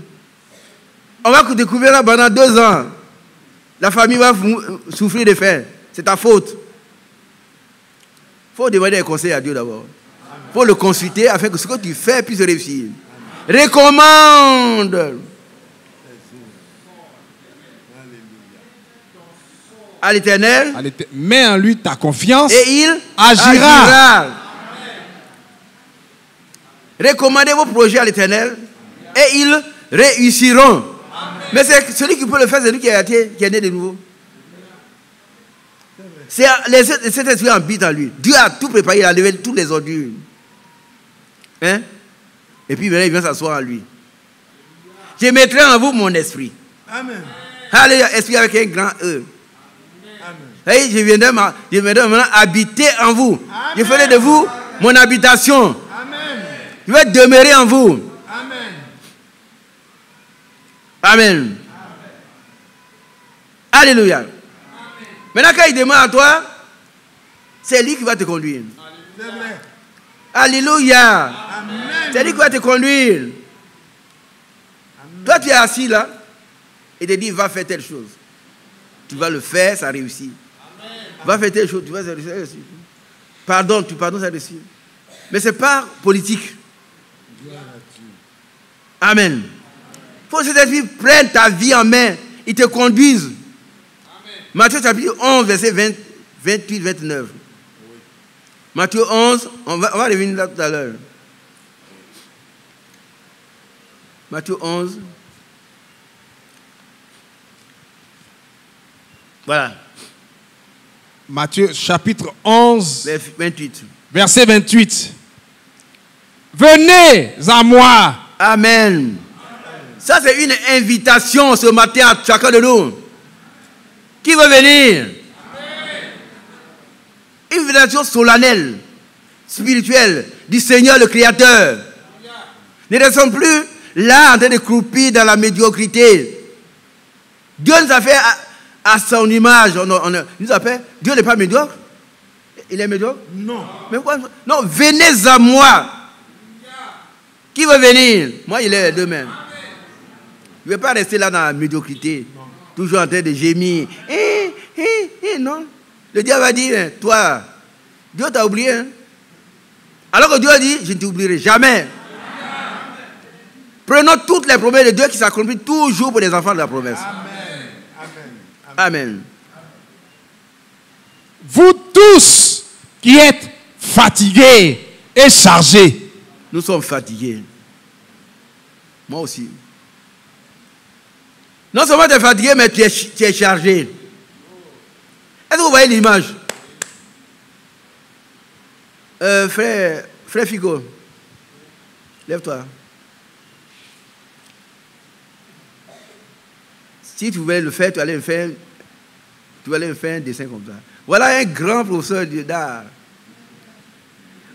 On va te découvrir là pendant 2 ans. La famille va souffrir de faim. C'est ta faute. Il faut demander des conseils à Dieu d'abord. Il faut le consulter afin que ce que tu fais puisse réussir. Amen. Recommande à l'Éternel. Mets en lui ta confiance. Et il agira. Recommandez vos projets à l'Éternel. Et ils réussiront. Amen. Mais c'est celui qui peut le faire, c'est celui qui est né de nouveau. C'est cet esprit habite en lui. Dieu a tout préparé, il a levé toutes les ordures. Hein? Et puis maintenant, il vient s'asseoir en lui. Je mettrai en vous mon esprit. Amen. Alléluia, esprit avec un grand E. Amen. Et je viendrai maintenant habiter en vous. Amen. Je ferai de vous mon habitation. Amen. Je vais demeurer en vous. Amen. Amen. Amen. Alléluia. Amen. Maintenant, quand il demande à toi, c'est lui qui va te conduire. C'est vrai. Alléluia. Amen. C'est lui qui va te conduire. Amen. Toi, tu es assis là et te dit, va faire telle chose. Tu vas le faire, ça réussit. Amen. Va faire telle chose, tu vas réussir. Pardonne, tu pardonnes, ça réussit. Mais ce n'est pas politique. Amen. Il faut que cet esprit prenne ta vie en main. Il te conduise. Amen. Matthieu chapitre 11, verset 28, 29. Oui. Matthieu 11, on va revenir là tout à l'heure. Matthieu 11. Voilà. Matthieu chapitre 11, 28. Verset 28. Venez à moi. Amen. Ça, c'est une invitation ce matin à chacun de nous. Qui veut venir? Amen. Une invitation solennelle, spirituelle, du Seigneur le Créateur. Ne restons plus là en train de croupir dans la médiocrité. Dieu nous a fait à son image. Il nous a fait. Dieu n'est pas médiocre. Il est médiocre? Non. Mais quoi? Non, venez à moi. Qui veut venir? Moi, il est les deux mêmes. Je ne vais pas rester là dans la médiocrité. Non. Toujours en train de gémir. Non. Le diable va dire, toi, Dieu t'a oublié. Hein? Alors que Dieu a dit, je ne t'oublierai jamais. Amen. Prenons toutes les promesses de Dieu qui s'accomplissent toujours pour les enfants de la promesse. Amen. Amen. Amen. Vous tous qui êtes fatigués et chargés. Nous sommes fatigués. Moi aussi. Non seulement tu es fatigué, mais tu es chargé. Est-ce que vous voyez l'image? Frère Figo, lève-toi. Si tu voulais le faire, tu allais me faire un dessin comme ça. Voilà un grand professeur d'art.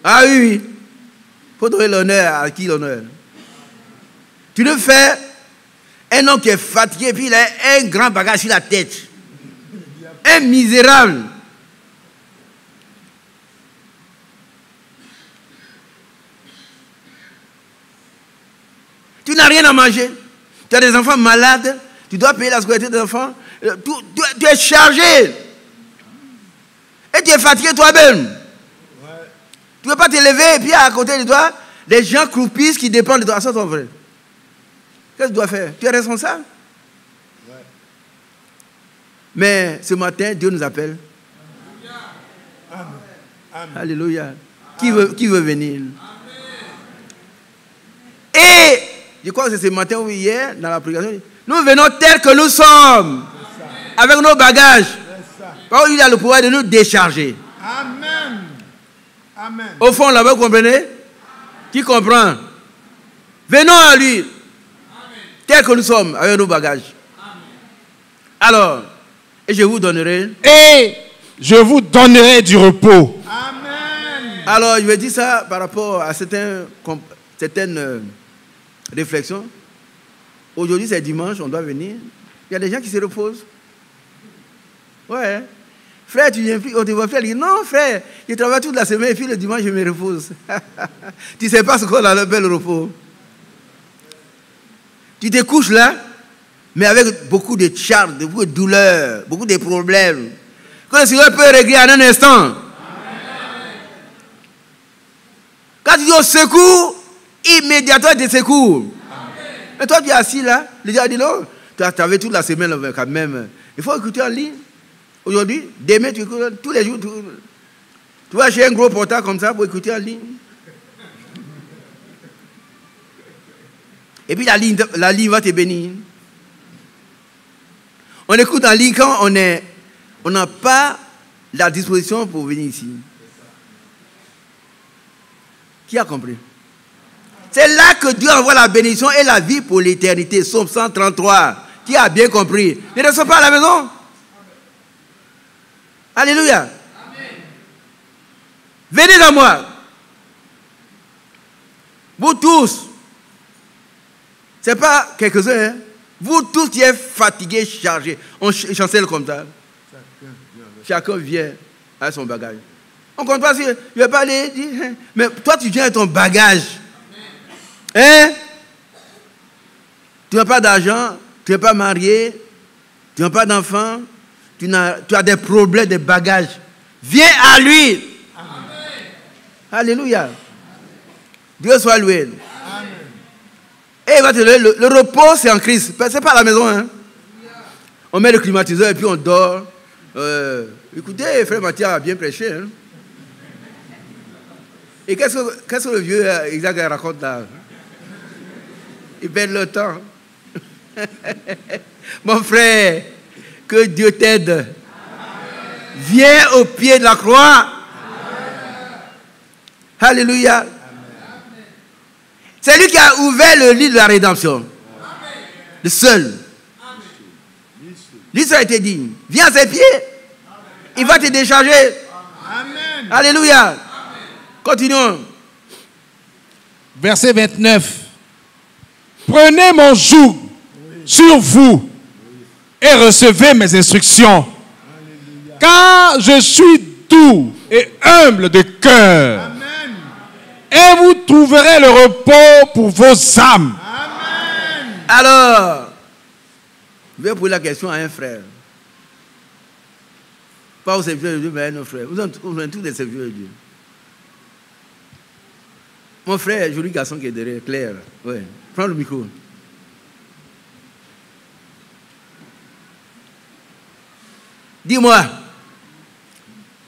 Ah oui. Il faut donner l'honneur à qui l'honneur. Tu le fais, un homme qui est fatigué, puis il a un grand bagage sur la tête. Un misérable. rien à manger. Tu as des enfants malades. Tu dois payer la scolarité des enfants. Tu es chargé. Et tu es fatigué toi-même. Ouais. Tu ne peux pas te lever et puis à côté de toi, des gens croupissent qui dépendent de toi. Ça, ton vrai. Qu'est-ce que tu dois faire? Tu es responsable. Ouais. Mais ce matin, Dieu nous appelle. Amen. Amen. Alléluia. Qui veut venir? Amen. Et je crois que c'est ce matin ou hier, dans la prédication, nous venons tels que nous sommes, avec nos bagages. Parce qu'il a le pouvoir de nous décharger. Amen. Amen. Au fond, là-bas, vous comprenez? Qui comprend? Venons à lui, tels que nous sommes, avec nos bagages. Alors, et je vous donnerai du repos. Amen. Alors, je vais dire ça par rapport à certaines réflexions. Aujourd'hui, c'est dimanche, on doit venir. Il y a des gens qui se reposent. Ouais. Frère, tu viens plus, on te voit faire. Il dit, non, frère, je travaille toute la semaine et puis le dimanche, je me repose. Tu ne sais pas ce qu'on appelle le repos. Tu te couches là, mais avec beaucoup de charges, beaucoup de douleurs, beaucoup de problèmes. Que le Seigneur peut régler en un instant. Amen. Quand tu dis au secours, immédiatement il te secours. Et toi, tu es assis là, le Dieu a dit non, tu avais toute la semaine quand même. Il faut écouter en ligne. Aujourd'hui, demain, tu écoutes tous les jours. Tu vas acheter un gros portable comme ça pour écouter en ligne. Et puis la ligne va te bénir. On écoute en ligne quand on n'a pas la disposition pour venir ici. Qui a compris? C'est là que Dieu envoie la bénédiction et la vie pour l'éternité. Psaume 133. Qui a bien compris? Ne restez pas à la maison. Alléluia. Amen. Venez à moi. Vous tous. Ce n'est pas quelques-uns. Hein? Vous tous qui êtes fatigués, chargés. On chancelle comme ça. Chacun vient avec son bagage. On ne compte pas si je ne vais pas aller dire. Mais toi, tu viens avec ton bagage. Hein? Tu n'as pas d'argent, tu n'es pas marié, tu n'as pas d'enfant, tu as des problèmes de bagages. Viens à lui. Amen. Alléluia. Amen. Dieu soit loué. Amen. Et il va te donner le repos, c'est en Christ. Ce n'est pas à la maison. Hein? On met le climatiseur et puis on dort. Écoutez, frère Mathieu a bien prêché. Hein? Et qu'est-ce que le vieux Isaac raconte là? Il perd le temps. Mon frère, que Dieu t'aide. Amen. Viens au pied de la croix. Amen. Alléluia. Amen. C'est lui qui a ouvert le lit de la rédemption. Amen. Le seul. L'histoire a été dit. Viens à ses pieds. Amen. Il va te décharger. Amen. Alléluia. Amen. Continuons. Verset 29. Prenez mon joug sur vous et recevez mes instructions. Alléluia. Car je suis doux et humble de cœur. Amen. Et vous trouverez le repos pour vos âmes. Amen. Alors, je vais poser la question à un frère. Pas aux serviteurs de Dieu, mais à nos frères. Vous êtes tous des serviteurs de Dieu. Mon frère, joli garçon qui est derrière, Claire. Ouais. Prends le micro. Dis-moi,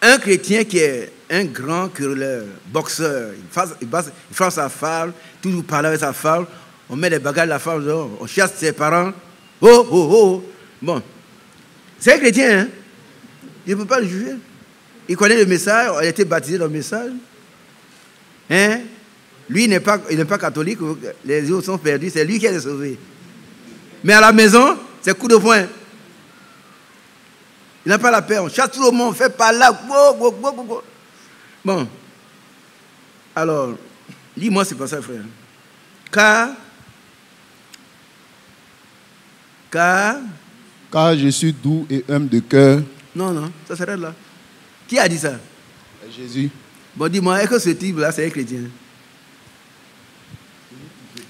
un chrétien qui est un grand querelleur, boxeur, il frappe sa femme, toujours parler avec sa femme, on met les bagages de la femme dehors, on chasse ses parents. Oh, oh, oh. Bon, c'est un chrétien, hein? Je ne peux pas le juger. Il connaît le message, il a été baptisé dans le message. Hein? Lui, il n'est pas catholique, les autres sont perdus, c'est lui qui est sauvé. Mais à la maison, c'est coup de poing. Il n'a pas la paix, on chasse tout le monde, on fait par là. Bon. Alors, lis-moi c'est pas ça, frère. Car je suis doux et humble de cœur. Non, ça s'arrête là. Qui a dit ça? Jésus. Bon, dis-moi, est-ce que ce type-là, c'est un chrétien?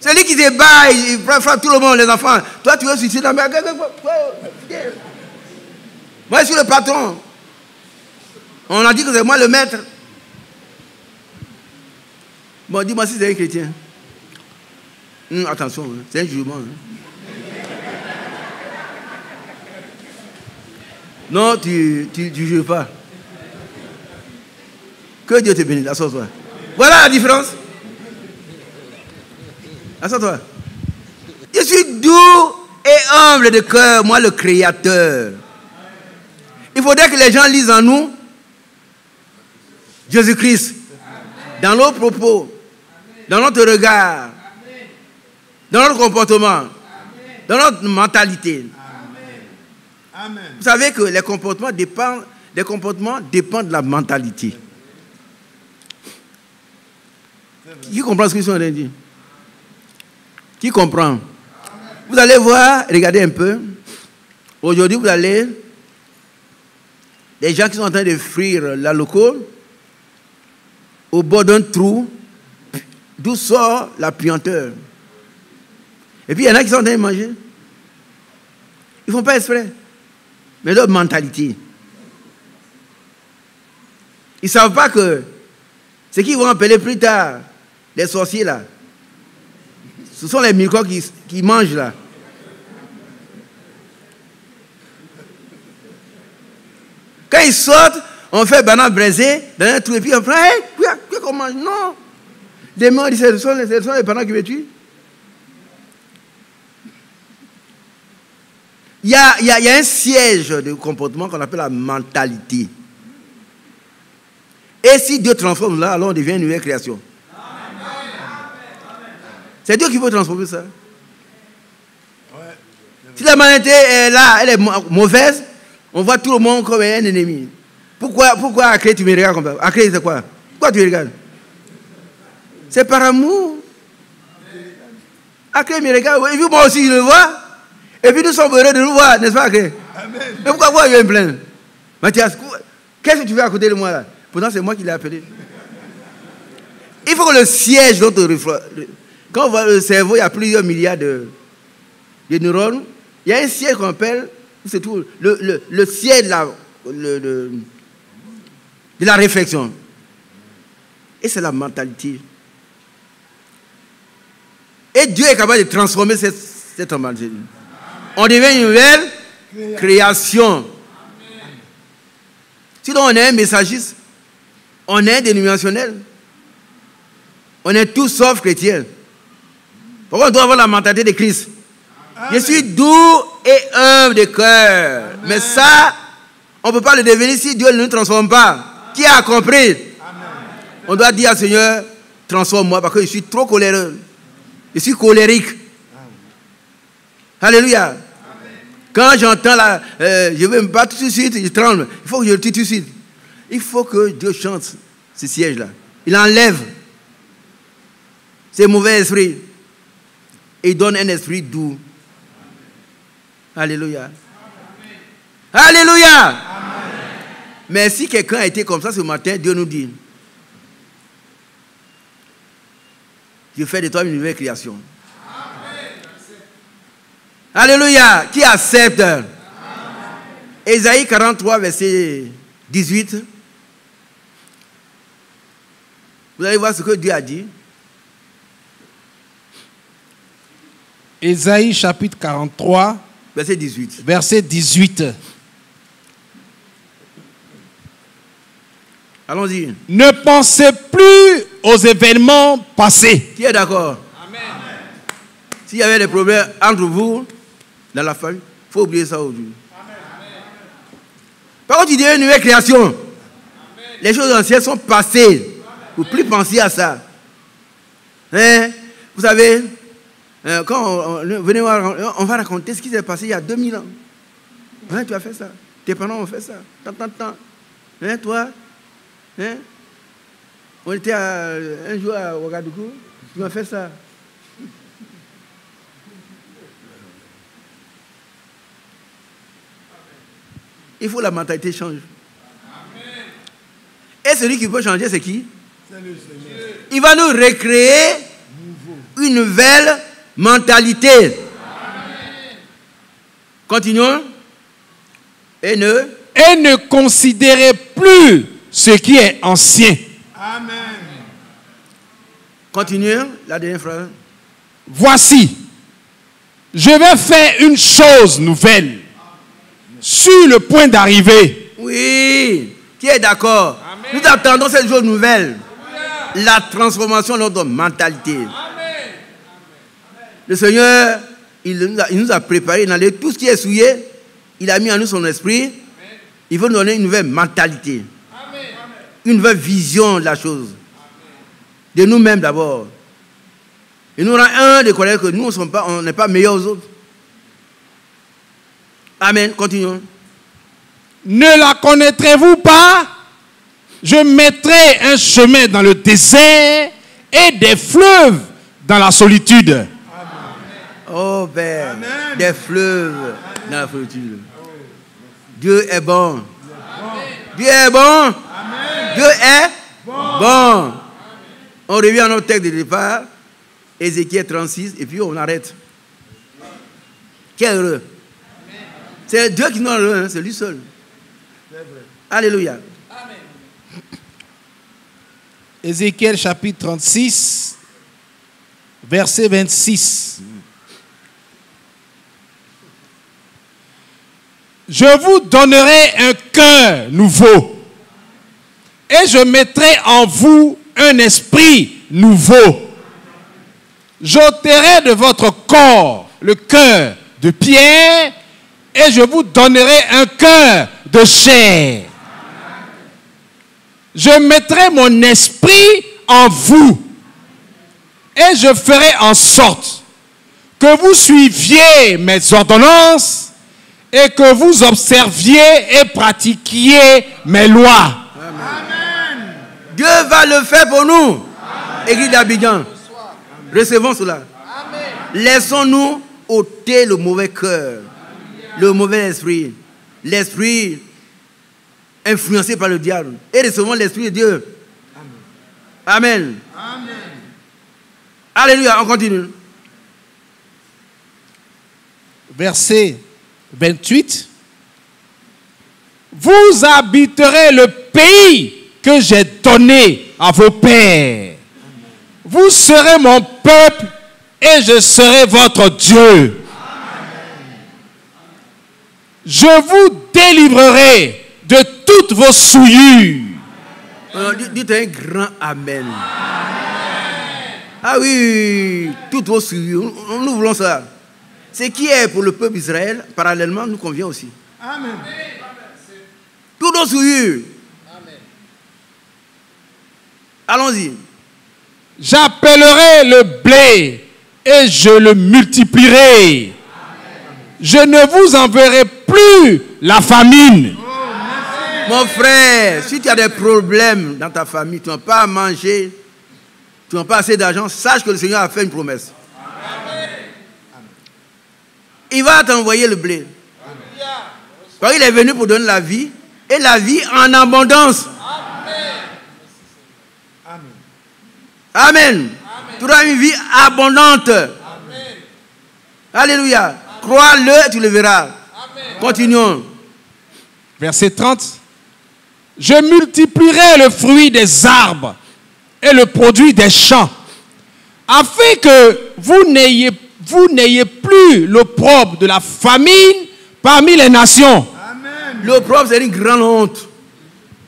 Celui qui se bat, il frappe tout le monde, les enfants. Toi, tu veux suicider. Moi, je suis le patron. On a dit que c'est moi le maître. Bon, dis-moi si c'est un chrétien. Attention, hein, c'est un jugement. Hein. Non, tu ne juges pas. Que Dieu te bénisse. Assois-toi. Voilà la différence. Assois-toi. Je suis doux et humble de cœur, moi le Créateur. Il faudrait que les gens lisent en nous Jésus-Christ. Dans nos propos, dans notre regard, dans notre comportement, dans notre mentalité. Amen. Vous savez que les comportements dépendent de la mentalité. Qui comprend ce que je suis en train de dire? Qui comprend? Vous allez voir, regardez un peu. Aujourd'hui, vous allez, les gens qui sont en train de fuir la loco, au bord d'un trou, d'où sort la puanteur. Et puis il y en a qui sont en train de manger. Ils ne font pas exprès. Mais leur mentalité. Ils ne savent pas que ce qu'ils vont appeler plus tard les sorciers là, ce sont les microbes qui mangent là. Quand ils sortent, on fait banane braisée dans un trou et puis on prend, hey, qu'on mange. Non. Demain, on dit, ce sont les bananes qui me tuent. Il y a un siège de comportement qu'on appelle la mentalité. Et si Dieu transforme là, alors on devient une nouvelle création. C'est Dieu qui peut transformer ça. Si la mentalité est là, elle est mauvaise, on voit tout le monde comme un ennemi. Pourquoi Acré, tu me regardes comme ça? Acré, c'est quoi? Pourquoi tu me regardes? C'est par amour. Acré me regarde, et puis moi aussi je le vois. Et puis nous sommes heureux de nous voir, n'est-ce pas, Acré? Mais pourquoi il me plaindre? Mathias, qu'est-ce que tu fais à côté de moi là? Pourtant, c'est moi qui l'ai appelé. Il faut que le siège de notre reflet. Quand on voit le cerveau, il y a plusieurs milliards de neurones. Il y a un siège qu'on appelle, c'est tout, le siège de la réflexion. Et c'est la mentalité. Et Dieu est capable de transformer cette mentalité. On devient une nouvelle création. Sinon, on est un messagiste. On est dénominationnel. On est tous sauf chrétiens. Pourquoi on doit avoir la mentalité de Christ? Amen. Je suis doux et humble de cœur. Mais ça, on ne peut pas le devenir si Dieu ne nous transforme pas. Qui a compris? Amen. On doit dire au Seigneur, transforme-moi parce que je suis trop coléreux. Je suis colérique. Amen. Alléluia. Amen. Quand j'entends je veux me battre tout de suite, je tremble. Il faut que je le tue tout de suite. Il faut que Dieu chante ce siège-là. Il enlève ces mauvais esprits. Et il donne un esprit doux. Alléluia. Amen. Alléluia. Amen. Mais si quelqu'un a été comme ça ce matin, Dieu nous dit, je fais de toi une nouvelle création. Amen. Alléluia. Qui accepte? Amen. Ésaïe 43, verset 18. Vous allez voir ce que Dieu a dit. Ésaïe chapitre 43, verset 18. Verset 18. Allons-y. Ne pensez plus aux événements passés. Qui est d'accord? Amen. S'il y avait des problèmes entre vous, dans la famille, il faut oublier ça aujourd'hui. Par contre, il dit une nouvelle création. Amen. Les choses anciennes sont passées. Il ne faut plus penser à ça. Hein? Vous savez, quand venez voir, on va raconter ce qui s'est passé il y a 2000 ans. Hein, tu as fait ça. Tes parents ont fait ça. Tant. Hein, toi, hein? On était un jour à Ouagadougou, tu m'as fait ça. Il faut la mentalité change. Amen. Et celui qui peut changer, c'est qui? C'est le Seigneur. Il va nous recréer une nouvelle mentalité. Amen. Continuons. Et ne considérez plus ce qui est ancien. Amen. Continuons, la dernière phrase. Voici, je vais faire une chose nouvelle sur le point d'arriver. Oui, qui est d'accord? Nous attendons cette chose nouvelle. La transformation de notre mentalité. Amen. Le Seigneur, il nous a préparé dans tout ce qui est souillé. Il a mis en nous son esprit. Amen. Il veut nous donner une nouvelle mentalité. Amen. Une nouvelle vision de la chose. Amen. De nous-mêmes d'abord. Il nous rend un de connaître que nous, on n'est pas meilleurs aux autres. Amen. Continuons. Ne la connaîtrez-vous pas? Je mettrai un chemin dans le désert et des fleuves dans la solitude. Amen. Oh Père, Amen. Des fleuves dans la solitude. Dieu est bon. Amen. Dieu est bon. Amen. Dieu est bon. On revient à notre texte de départ, Ézéchiel 36, et puis on arrête. Quel heureux. C'est Dieu qui nous rend heureux, c'est lui seul. Alléluia. Ézéchiel chapitre 36, verset 26. Je vous donnerai un cœur nouveau et je mettrai en vous un esprit nouveau. J'ôterai de votre corps le cœur de pierre et je vous donnerai un cœur de chair. Je mettrai mon esprit en vous et je ferai en sorte que vous suiviez mes ordonnances et que vous observiez et pratiquiez mes lois. Amen. Dieu va le faire pour nous. Église d'Abidjan, recevons cela. Amen. Laissons-nous ôter le mauvais cœur, le mauvais esprit, l'esprit influencé par le diable, et recevons l'esprit de Dieu. Amen. Amen. Alléluia, on continue. Verset 28. Vous habiterez le pays que j'ai donné à vos pères. Vous serez mon peuple et je serai votre Dieu. Je vous délivrerai de toutes vos souillures. Dites un grand Amen. Ah oui, toutes vos souillures. Nous voulons ça. Ce qui est pour le peuple d'Israël, parallèlement, nous convient aussi. Amen. Toutes nos souillures. Allons-y. J'appellerai le blé et je le multiplierai. Je ne vous enverrai plus la famine. Mon frère, si tu as des problèmes dans ta famille, tu n'as pas à manger, tu n'as pas assez d'argent, sache que le Seigneur a fait une promesse. Il va t'envoyer le blé. Parce qu'il est venu pour donner la vie, et la vie en abondance. Amen. Tu auras une vie abondante. Amen. Alléluia. Crois-le et tu le verras. Amen. Continuons. Verset 30. Je multiplierai le fruit des arbres et le produit des champs, afin que vous n'ayez plus l'opprobre de la famine parmi les nations. L'opprobre, c'est une grande honte.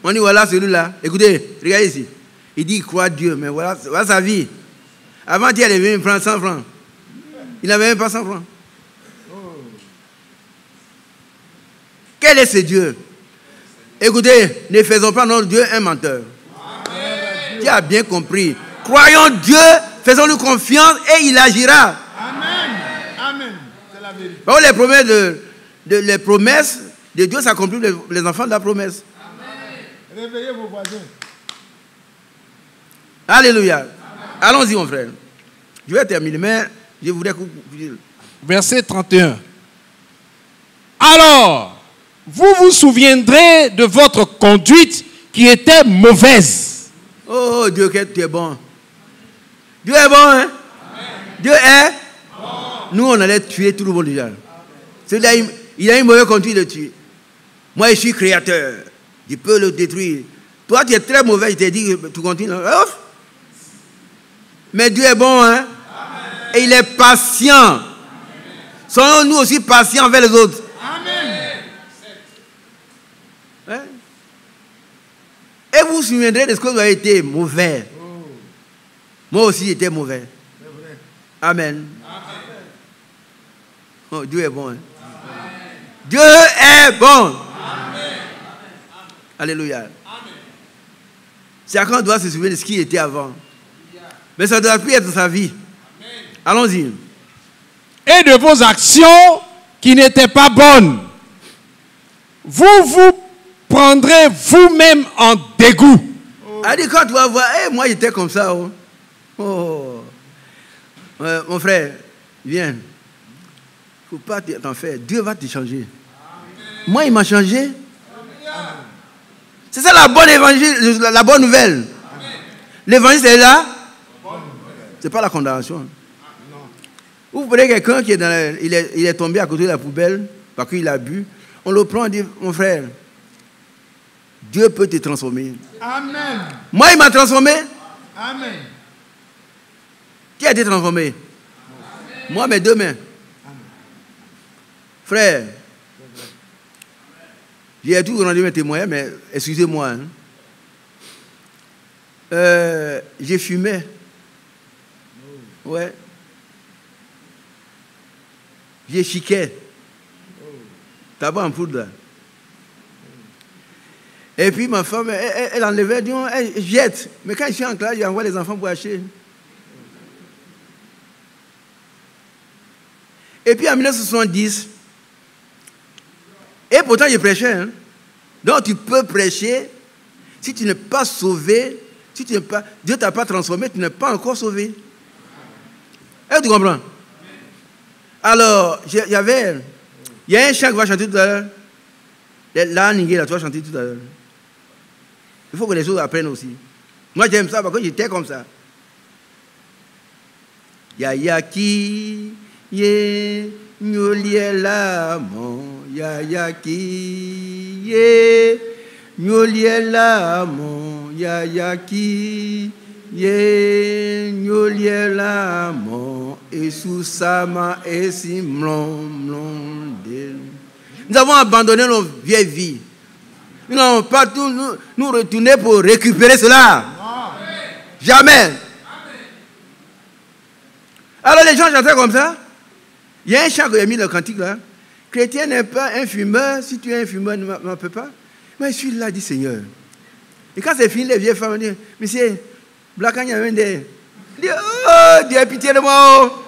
On dit voilà celui-là. Écoutez, regardez ici. Il dit, il croit Dieu, mais voilà sa vie. Avant, il allait venir prendre 100 francs. Il n'avait même pas 100 francs. Quel est ce Dieu? Écoutez, ne faisons pas notre Dieu un menteur. Amen. Tu as bien compris. Croyons Dieu, faisons-lui confiance et il agira. Amen. Amen. C'est la vérité. Bon, les promesses de Dieu s'accomplissent les enfants de la promesse. Amen. Réveillez vos voisins. Alléluia. Amen. Allons-y, mon frère. Je vais terminer, mais je voudrais... Verset 31. Alors, vous vous souviendrez de votre conduite qui était mauvaise. Oh, Dieu, tu es bon. Dieu est bon, hein? Amen. Dieu est. Nous, on allait tuer tout le monde déjà. Celui-là, il a une mauvaise conduite de tuer. Moi, je suis créateur. Je peux le détruire. Toi, tu es très mauvais. Je t'ai dit que tu continues. Ouf. Mais Dieu est bon, hein? Et il est patient. Soyons-nous aussi patients envers les autres. Amen. Hein? Et vous vous souviendrez de ce que vous avez été mauvais. Moi aussi, j'étais mauvais. Amen. Oh, Dieu est bon. Hein? Dieu est bon. Amen. Alléluia. Chacun doit se souvenir de ce qui était avant. Mais ça ne doit plus être sa vie. Allons-y. Et de vos actions qui n'étaient pas bonnes, vous vous prendrez vous-même en dégoût. Elle dit, quand tu vas voir, hey, moi j'étais comme ça. Oh. Oh. Mon frère, viens. Il ne faut pas t'en faire. Dieu va te changer. Amen. Moi, il m'a changé. Amen. C'est ça la bonne évangile, la bonne nouvelle. Amen. L'évangile, c'est là. Ce n'est pas la condamnation. Vous prenez quelqu'un qui est il est tombé à côté de la poubelle parce qu'il a bu. On le prend et dit, mon frère, Dieu peut te transformer. Amen. Moi, il m'a transformé. Amen. Qui a été transformé? Amen. Moi, mes deux mains. Amen. Frère, j'ai tout rendu mes témoignages, mais excusez-moi. Hein. J'ai fumé. Ouais. J'ai chiqué. Tabac en poudre. Et puis ma femme, elle enlevait, elle jette. Mais quand je suis en classe, j'envoie les enfants pour acheter. Et puis en 1970, et pourtant je prêchais. Hein. Donc tu peux prêcher, si tu n'es pas sauvé, si tu n'es pas, Dieu ne t'a pas transformé, tu n'es pas encore sauvé. Est-ce que tu comprends? Alors, il y a un chant qui va chanter tout à l'heure. Là, tu vas chanter tout à l'heure. Il faut que les autres apprennent aussi. Moi, j'aime ça parce que j'étais comme ça. Yaya ki ye nyolié la mon yaya ki ye nyolié la mon yaya ki ye nyolié la mon et sous sa main et si mlon de. Nous avons abandonné nos vieilles vies. Nous n'avons pas tout nous retourner pour récupérer cela. Non. Jamais. Alors les gens chantaient comme ça. Il y a un chant que j'ai mis dans le cantique là. Chrétien n'est pas un fumeur. Si tu es un fumeur, ne m'en peux pas. Mais je suis là, dit Seigneur. Et quand c'est fini, les vieilles femmes disent, monsieur, Blacagna vient de. Oh, Dieu, pitié de moi.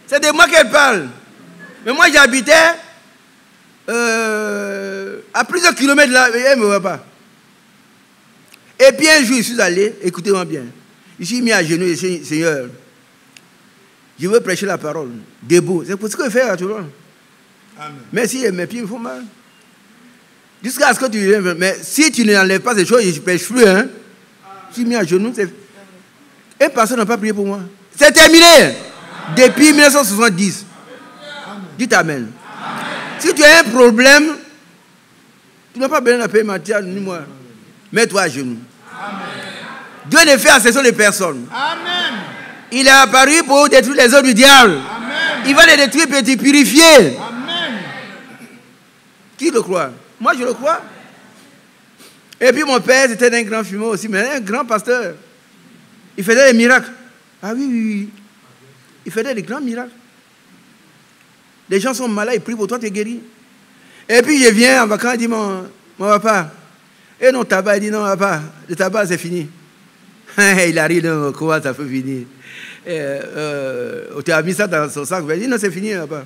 C'est de moi qu'elle parle. Mais moi, j'habitais à plusieurs kilomètres là, et elle ne me voit pas. Et puis un jour, je suis allé, écoutez-moi bien. Je suis mis à genoux et dit, Seigneur, je veux prêcher la parole, debout. C'est pour ce que je fais à tout le monde. Mais si mes pieds me font mal. Jusqu'à ce que tu viennes. Mais si tu n'enlèves pas ces choses, je ne prêche plus. Hein. Je suis mis à genoux. Et personne n'a pas prié pour moi. C'est terminé. Depuis 1970. Dites Amen. Si tu as un problème, tu n'as pas besoin de payer Mathias ni moi. Mets-toi à genoux. Amen. Dieu ne fait exception de personne. Amen. Il est apparu pour détruire les œuvres du diable. Amen. Il va les détruire pour te purifier. Amen. Qui le croit? Moi, je le crois. Et puis mon père, c'était un grand fumeur aussi, mais un grand pasteur. Il faisait des miracles. Ah oui, oui, oui. Il faisait des grands miracles. Les gens sont malades, ils prient pour toi, tu es guéri. Et puis je viens en vacances, il dit, mon papa, et non, tabac, il dit, non, papa, le tabac, c'est fini. Il arrive, non, comment ça peut finir? Tu as mis ça dans son sac, il dit, non, c'est fini, papa.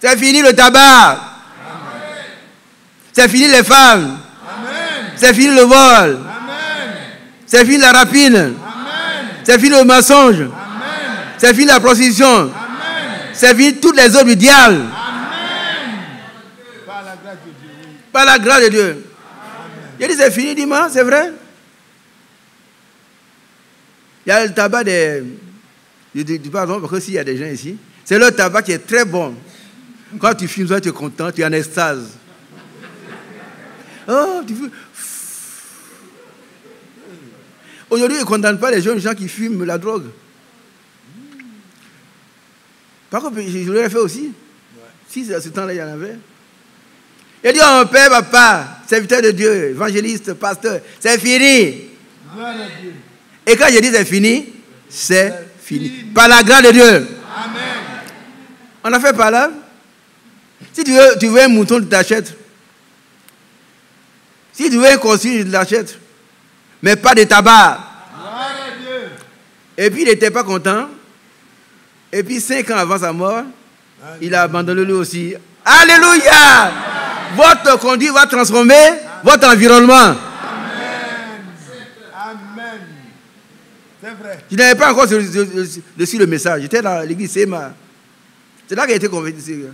C'est fini le tabac. Amen. C'est fini les femmes. Amen. C'est fini le vol. Amen. C'est fini la rapine. Amen. C'est fini le mensonge. Amen. C'est fini la prostitution. Amen. C'est fini toutes les œuvres du diable. Amen. Par la grâce de Dieu. Oui. Par la grâce de Dieu. Amen. Il dit c'est fini, dis-moi, c'est vrai. Il y a le tabac des... Je dis pardon, parce que s'il y a des gens ici, c'est le tabac qui est très bon. Quand tu fumes ça, tu es content, tu es en extase. Oh, tu fumes. Aujourd'hui, ils ne condamnent pas les jeunes gens qui fument la drogue. Par contre, je l'aurais fait aussi. Si à ce temps-là, il y en avait. Il dit, oh, Père, Papa, serviteur de Dieu, évangéliste, pasteur, c'est fini. Et quand je dis c'est fini, c'est fini. Par la grâce de Dieu. Amen. On a fait par là. Si tu veux un mouton, tu t'achètes. Si tu veux un costume, tu l'achètes. Mais pas de tabac. Et puis il n'était pas content. Et puis 5 ans avant sa mort, il a abandonné lui aussi. Alléluia! Votre conduite va transformer votre environnement. Amen. Amen. C'est vrai. Je n'avais pas encore reçu le message. J'étais dans l'église Sema. C'est là qu'il a été converti.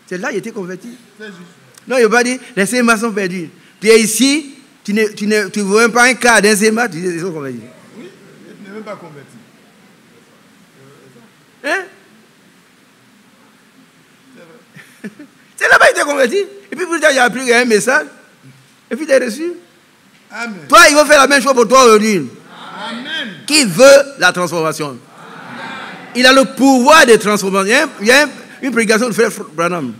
C'est là qu'il a été converti. C'est juste. Non, il n'a pas dit, les Sema sont perdus. Tu es ici, tu ne vois même pas un cas d'un Sema, tu dis, ils sont convertis. Oui, il n'est même pas converti. Hein? C'est là-bas qu'il était converti. Et puis plus tard, il a appris un message. Et puis il est reçu. Amen. Toi, il va faire la même chose pour toi aujourd'hui. Amen. Qui veut la transformation? Amen. Il a le pouvoir de transformation. Il y a une prédication de Frère Branham.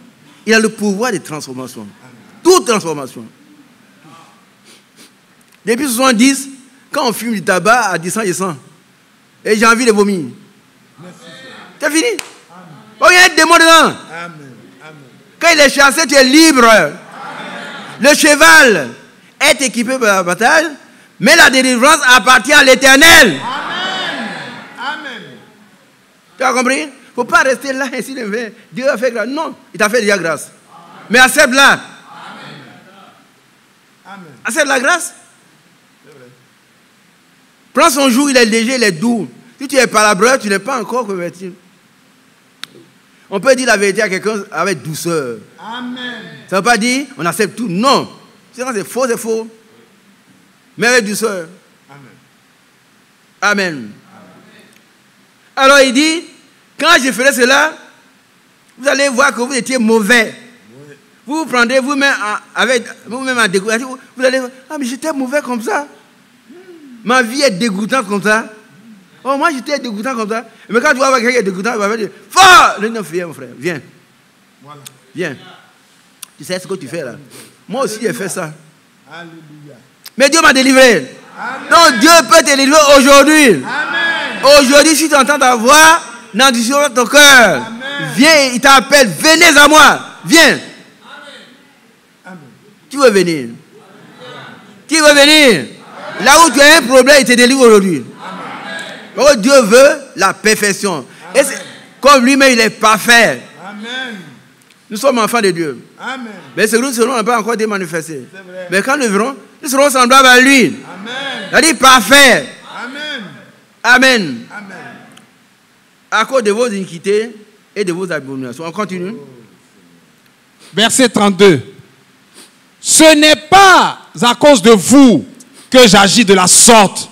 Il a le pouvoir de transformation. Amen. Toute transformation. Depuis 70, quand on fume du tabac à 10 ans, je sens. Et j'ai envie de vomir. C'est fini. Oh, il y a un démon dedans. Amen. Quand il est chassé, tu es libre. Amen. Le cheval est équipé pour la bataille, mais la délivrance appartient à l'Éternel. Amen. Amen. Tu as compris? Il ne faut pas rester là ainsi de faire. Dieu a fait grâce. Non, il t'a fait déjà grâce. Mais accepte-la. Amen. Accepte la grâce. Prends son joug, il est léger, il est doux. Si tu es palabreur, tu n'es pas encore converti. On peut dire la vérité à quelqu'un avec douceur. Amen. Ça ne veut pas dire on accepte tout. Non. C'est faux, c'est faux. Mais avec douceur. Amen. Amen. Alors il dit, quand je ferai cela, vous allez voir que vous étiez mauvais. Oui. Vous vous prendrez vous-même avec vous-même en dégoûtant. Vous allez dire, ah mais j'étais mauvais comme ça. Ma vie est dégoûtante comme ça. Oh, moi j'étais dégoûtant comme ça. Mais quand tu vas voir quelqu'un qui est dégoûtant, il va dire, fort! Non, viens mon frère, viens. Voilà. Viens. Tu sais ce que tu fais là. Moi aussi j'ai fait ça. Alléluia. Mais Dieu m'a délivré. Amen. Donc Dieu peut te délivrer aujourd'hui. Amen. Aujourd'hui, si tu entends ta voix, dans ton cœur, viens, il t'appelle, venez à moi. Viens. Amen. Qui veut venir? Qui veut venir? Là où tu as un problème, il te délivre aujourd'hui. Oh, Dieu veut la perfection. Et comme lui-même, il est parfait. Amen. Nous sommes enfants de Dieu. Amen. Mais ce que nous n'a pas encore été manifesté. C'est vrai. Mais quand nous verrons, nous serons semblables à lui. Amen. C'est-à-dire parfait. Amen. Amen. Amen. À cause de vos iniquités et de vos abominations. On continue. Verset 32. Ce n'est pas à cause de vous que j'agis de la sorte,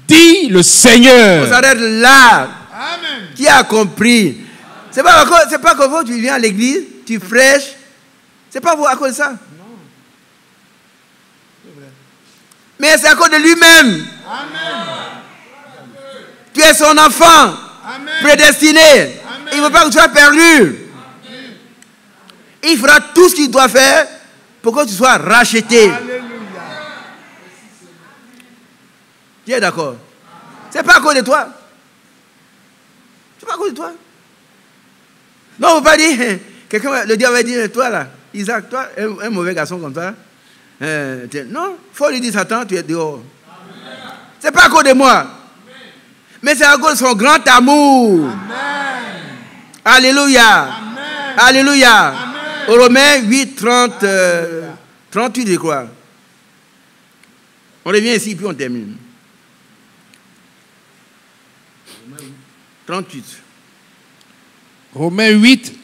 dit le Seigneur. On s'arrête là. Amen. Qui a compris? C'est pas que vous, tu viens à l'église, tu prêches. C'est pas vous à cause de ça. Non. C'est vrai. Mais c'est à cause de lui-même. Amen. Tu es son enfant. Amen. Prédestiné. Amen. Il ne veut pas que tu sois perdu. Il fera tout ce qu'il doit faire pour que tu sois racheté. Alléluia. Tu es d'accord? C'est pas à cause de toi. C'est pas à cause de toi. Non, on ne peut pas dire, quelqu'un, le diable va dire, toi là, Isaac, toi, un mauvais garçon comme ça. Non, il faut lui dire, Satan, tu es dehors. C'est pas à cause de moi. Mais c'est à cause de son grand amour. Amen. Alléluia. Amen. Alléluia. Amen. Au Romains 8, 38, je crois. On revient ici, puis on termine. 38. Romains 8,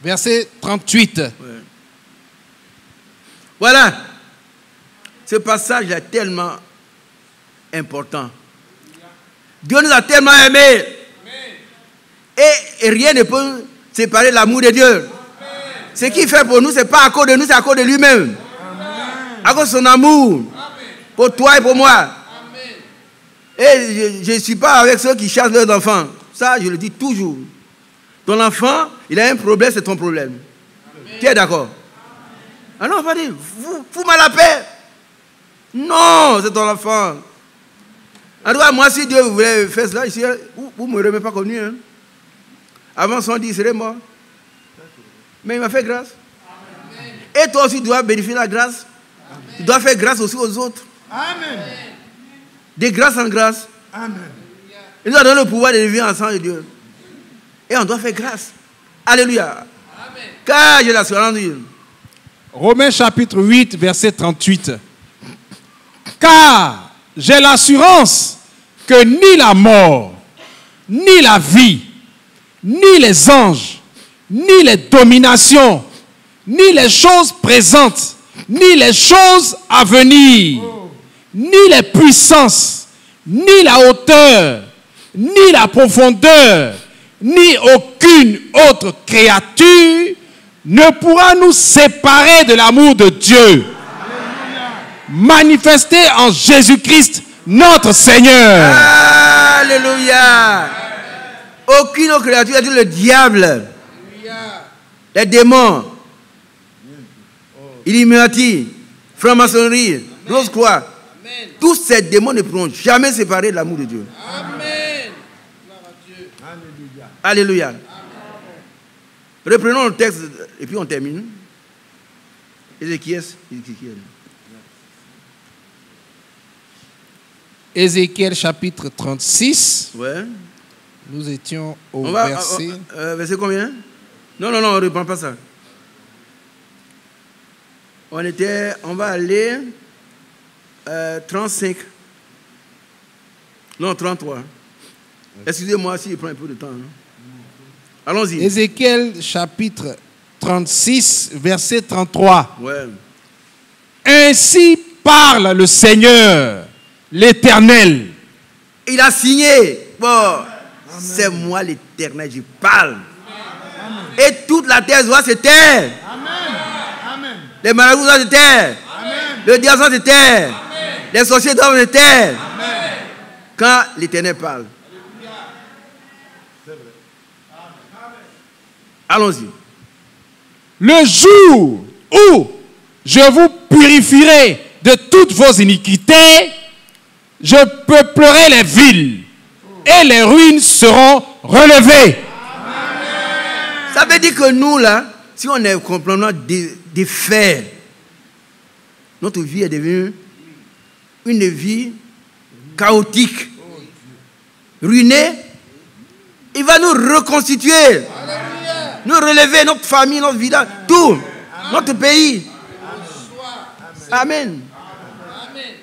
verset 38. Ouais. Voilà. Ce passage est tellement important. Dieu nous a tellement aimés. Et rien ne peut séparer l'amour de Dieu. Ce qu'il fait pour nous, ce n'est pas à cause de nous, c'est à cause de lui-même. À cause de son amour. Pour toi et pour moi. Et je ne suis pas avec ceux qui chassent leurs enfants. Ça, je le dis toujours. Ton enfant, il a un problème, c'est ton problème. Tu es d'accord? Ah non, on va dire, fous-moi la paix. Non, c'est ton enfant. En tout cas, moi, si Dieu voulait faire cela, vous ne m'aurez même pas connu. Hein? Avant son dit, il serait mort. Mais il m'a fait grâce. Amen. Et toi aussi, tu dois bénéficier de la grâce. Amen. Tu dois faire grâce aussi aux autres. Amen. De grâce en grâce. Amen. Il nous a donné le pouvoir de vivre ensemble avec Dieu. Et on doit faire grâce. Alléluia. Amen. Car j'ai l'assurance de Dieu. Romains chapitre 8, verset 38. Car j'ai l'assurance que ni la mort, ni la vie, ni les anges, ni les dominations, ni les choses présentes, ni les choses à venir, ni les puissances, ni la hauteur, ni la profondeur, ni aucune autre créature ne pourra nous séparer de l'amour de Dieu manifesté en Jésus-Christ, notre Seigneur. Alléluia. Aucune autre créature, c'est le diable, les démons, Illuminati, franc-maçonnerie, Rose-Croix. Tous ces démons ne pourront jamais séparer de l'amour de Dieu. Amen. Alléluia. Amen. Reprenons le texte et puis on termine. Ézéchiel chapitre 36. Ouais. Nous étions au verset... verset combien? Non, on ne reprend pas ça. On va aller 35. Non, 33. Excusez-moi si je prends un peu de temps. Hein. Allons-y. Ézéchiel chapitre 36, verset 33. Ouais. Ainsi parle le Seigneur, l'Éternel. Il a signé. Bon, c'est moi l'Éternel, je parle. Amen. Et toute la terre doit se taire. Amen. Les marabouts doivent se taire. Le diable doit se taire. Les sorciers doivent se taire. Quand l'Éternel parle. Allons-y. Le jour où je vous purifierai de toutes vos iniquités, je peuplerai les villes et les ruines seront relevées. Amen. Ça veut dire que nous, là, si on est complètement défait, notre vie est devenue une vie chaotique, ruinée. Il va nous reconstituer, nous relever, notre famille, notre village, tout, notre pays. Amen.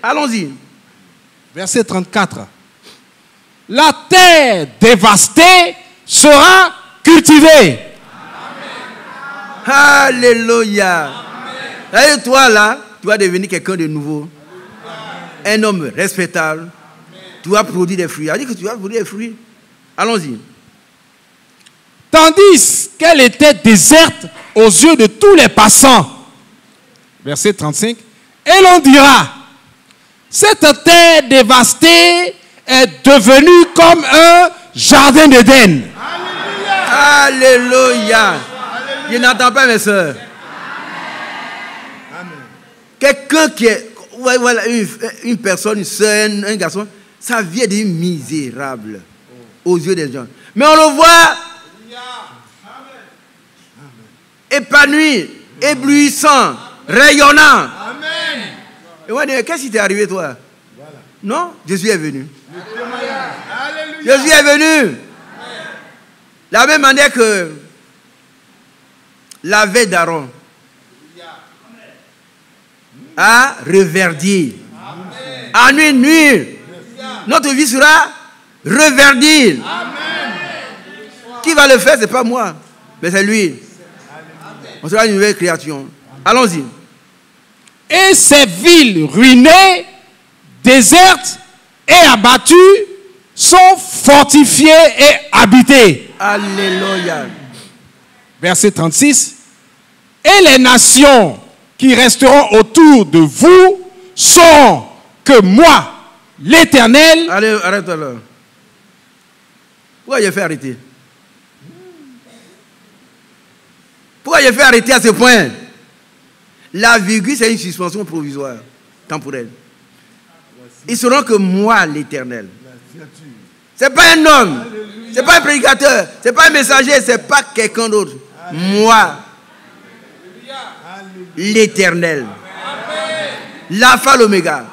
Allons-y. Verset 34. La terre dévastée sera cultivée. Alléluia. Et toi là, tu vas devenir quelqu'un de nouveau. Un homme respectable. Tu vas produire des fruits. Elle dit que tu vas produire des fruits. Allons-y. Tandis qu'elle était déserte aux yeux de tous les passants. Verset 35. Et l'on dira, cette terre dévastée est devenue comme un jardin d'Éden. Alléluia. Je n'entends pas mes soeurs. Quelqu'un qui est, voilà, une personne, une soeur, un garçon, sa vie est misérable aux yeux des gens. Mais on le voit épanoui, éblouissant, rayonnant. Et on va dire, qu'est-ce qui t'est arrivé toi? Non, Jésus est venu. Jésus est venu. La même manière que la veille d'Aaron a reverdi. À nuit, notre vie sera reverdie. Qui va le faire? Ce n'est pas moi, mais c'est lui. On sera une nouvelle créature. Allons-y. Et ces villes ruinées, désertes et abattues sont fortifiées et habitées. Alléluia. Verset 36. Et les nations qui resteront autour de vous sauront que moi, l'Éternel... Allez, arrête là. Pourquoi il a fait arrêter? Pourquoi il a fait arrêter à ce point? La virgule, c'est une suspension provisoire, temporelle. Ils sauront que moi, l'Éternel. Ce n'est pas un homme, ce n'est pas un prédicateur, ce n'est pas un messager, ce n'est pas quelqu'un d'autre. Moi, l'Éternel. L'alpha, l'oméga.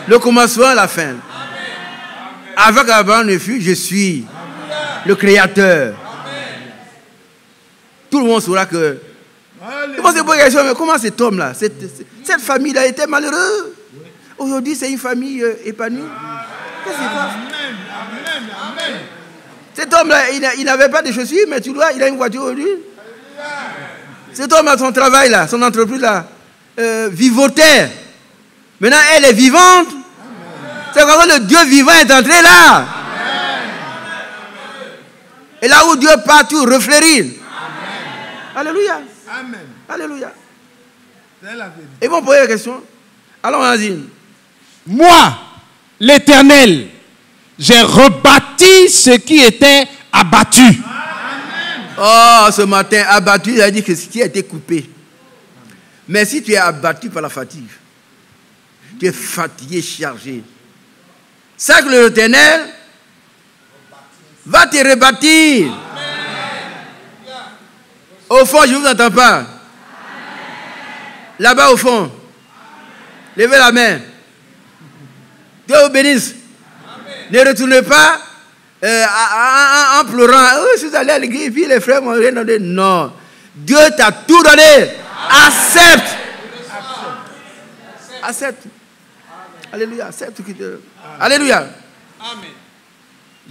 Le commencement, la fin. Avant qu'Abraham ne fût, je suis le Créateur. Tout le monde saura que... Comment c'est pour question, mais comment cet homme-là, cette famille-là était malheureuse. Aujourd'hui, c'est une famille épanouie. Qu'est-ce qui se passe? Cet homme-là, il n'avait pas de chaussures, mais tu vois, il a une voiture aujourd'hui. Cet homme a son travail là, son entreprise là, vivotait. Maintenant, elle est vivante. C'est quand le Dieu vivant est entré là. Et là où Dieu part, tout refleurit. Alléluia. Amen. Alléluia. C'est la vérité. Ils vont poser la question. Alors, vas-y. Moi, l'Éternel, j'ai rebâti ce qui était abattu. Oh, ce matin, abattu, il a dit que ce qui a été coupé. Mais si tu es abattu par la fatigue, tu es fatigué, chargé, sache que l'Éternel va te rebâtir. Au fond, je ne vous entends pas. Là-bas au fond, levez la main. Dieu vous bénisse. Ne retournez pas en pleurant. Oh, je suis allé à l'église, puis les frères m'ont rien donné. Non. Dieu t'a tout donné. Accepte. Accepte. Alléluia. Accepte. Alléluia. Amen.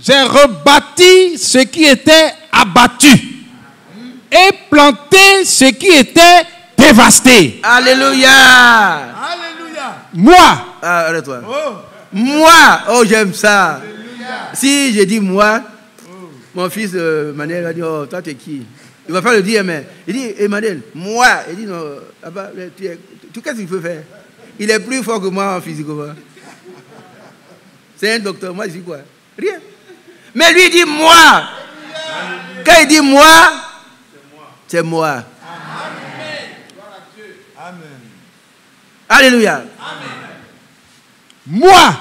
J'ai rebâti ce qui était abattu et planté ce qui était dévasté. Alléluia. Alléluia. Moi, Arrête-toi. Oh. Moi, oh j'aime ça. Alléluia. Si je dis moi, mon fils Emmanuel va dire, oh toi tu es qui? Il ne va pas le dire, mais il dit, Emmanuel, moi. Il dit, non, là-bas, tu qu'est-ce qu'il peut faire? Il est plus fort que moi physiquement. C'est un docteur, moi je dis quoi? Rien. Mais lui il dit moi. Quand il dit moi, c'est moi. Amen. Alléluia. Amen. moi,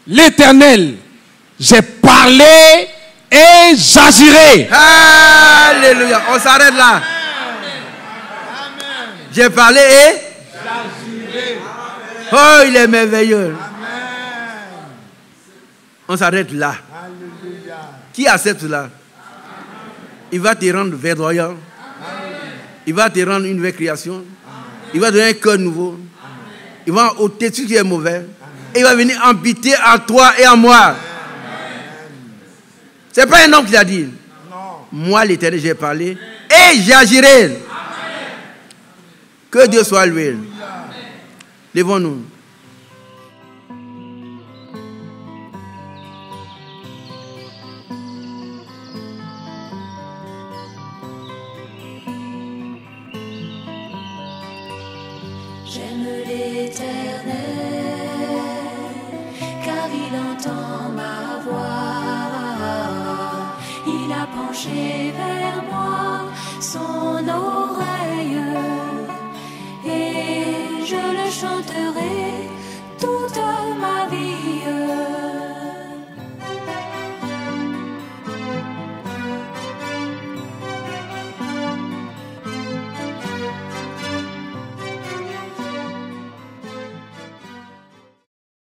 l'Éternel, j'ai parlé et j'agirai. Alléluia. On s'arrête là. J'ai parlé et J'agirai. oh, il est merveilleux. Amen. On s'arrête là. Alléluia. Qui accepte cela? Il va te rendre verdoyant. Il va te rendre une nouvelle création. Il va donner un cœur nouveau. Il va ôter tout ce qui est mauvais. Et il va venir habiter en toi et en moi. Ce n'est pas un homme qui l'a dit. Non. Moi, l'Éternel, j'ai parlé et j'agirai. Que Dieu soit loué. Levons-nous. J'aime l'Éternel, car il entend ma voix. Il a penché vers moi son oreille, et je le chanterai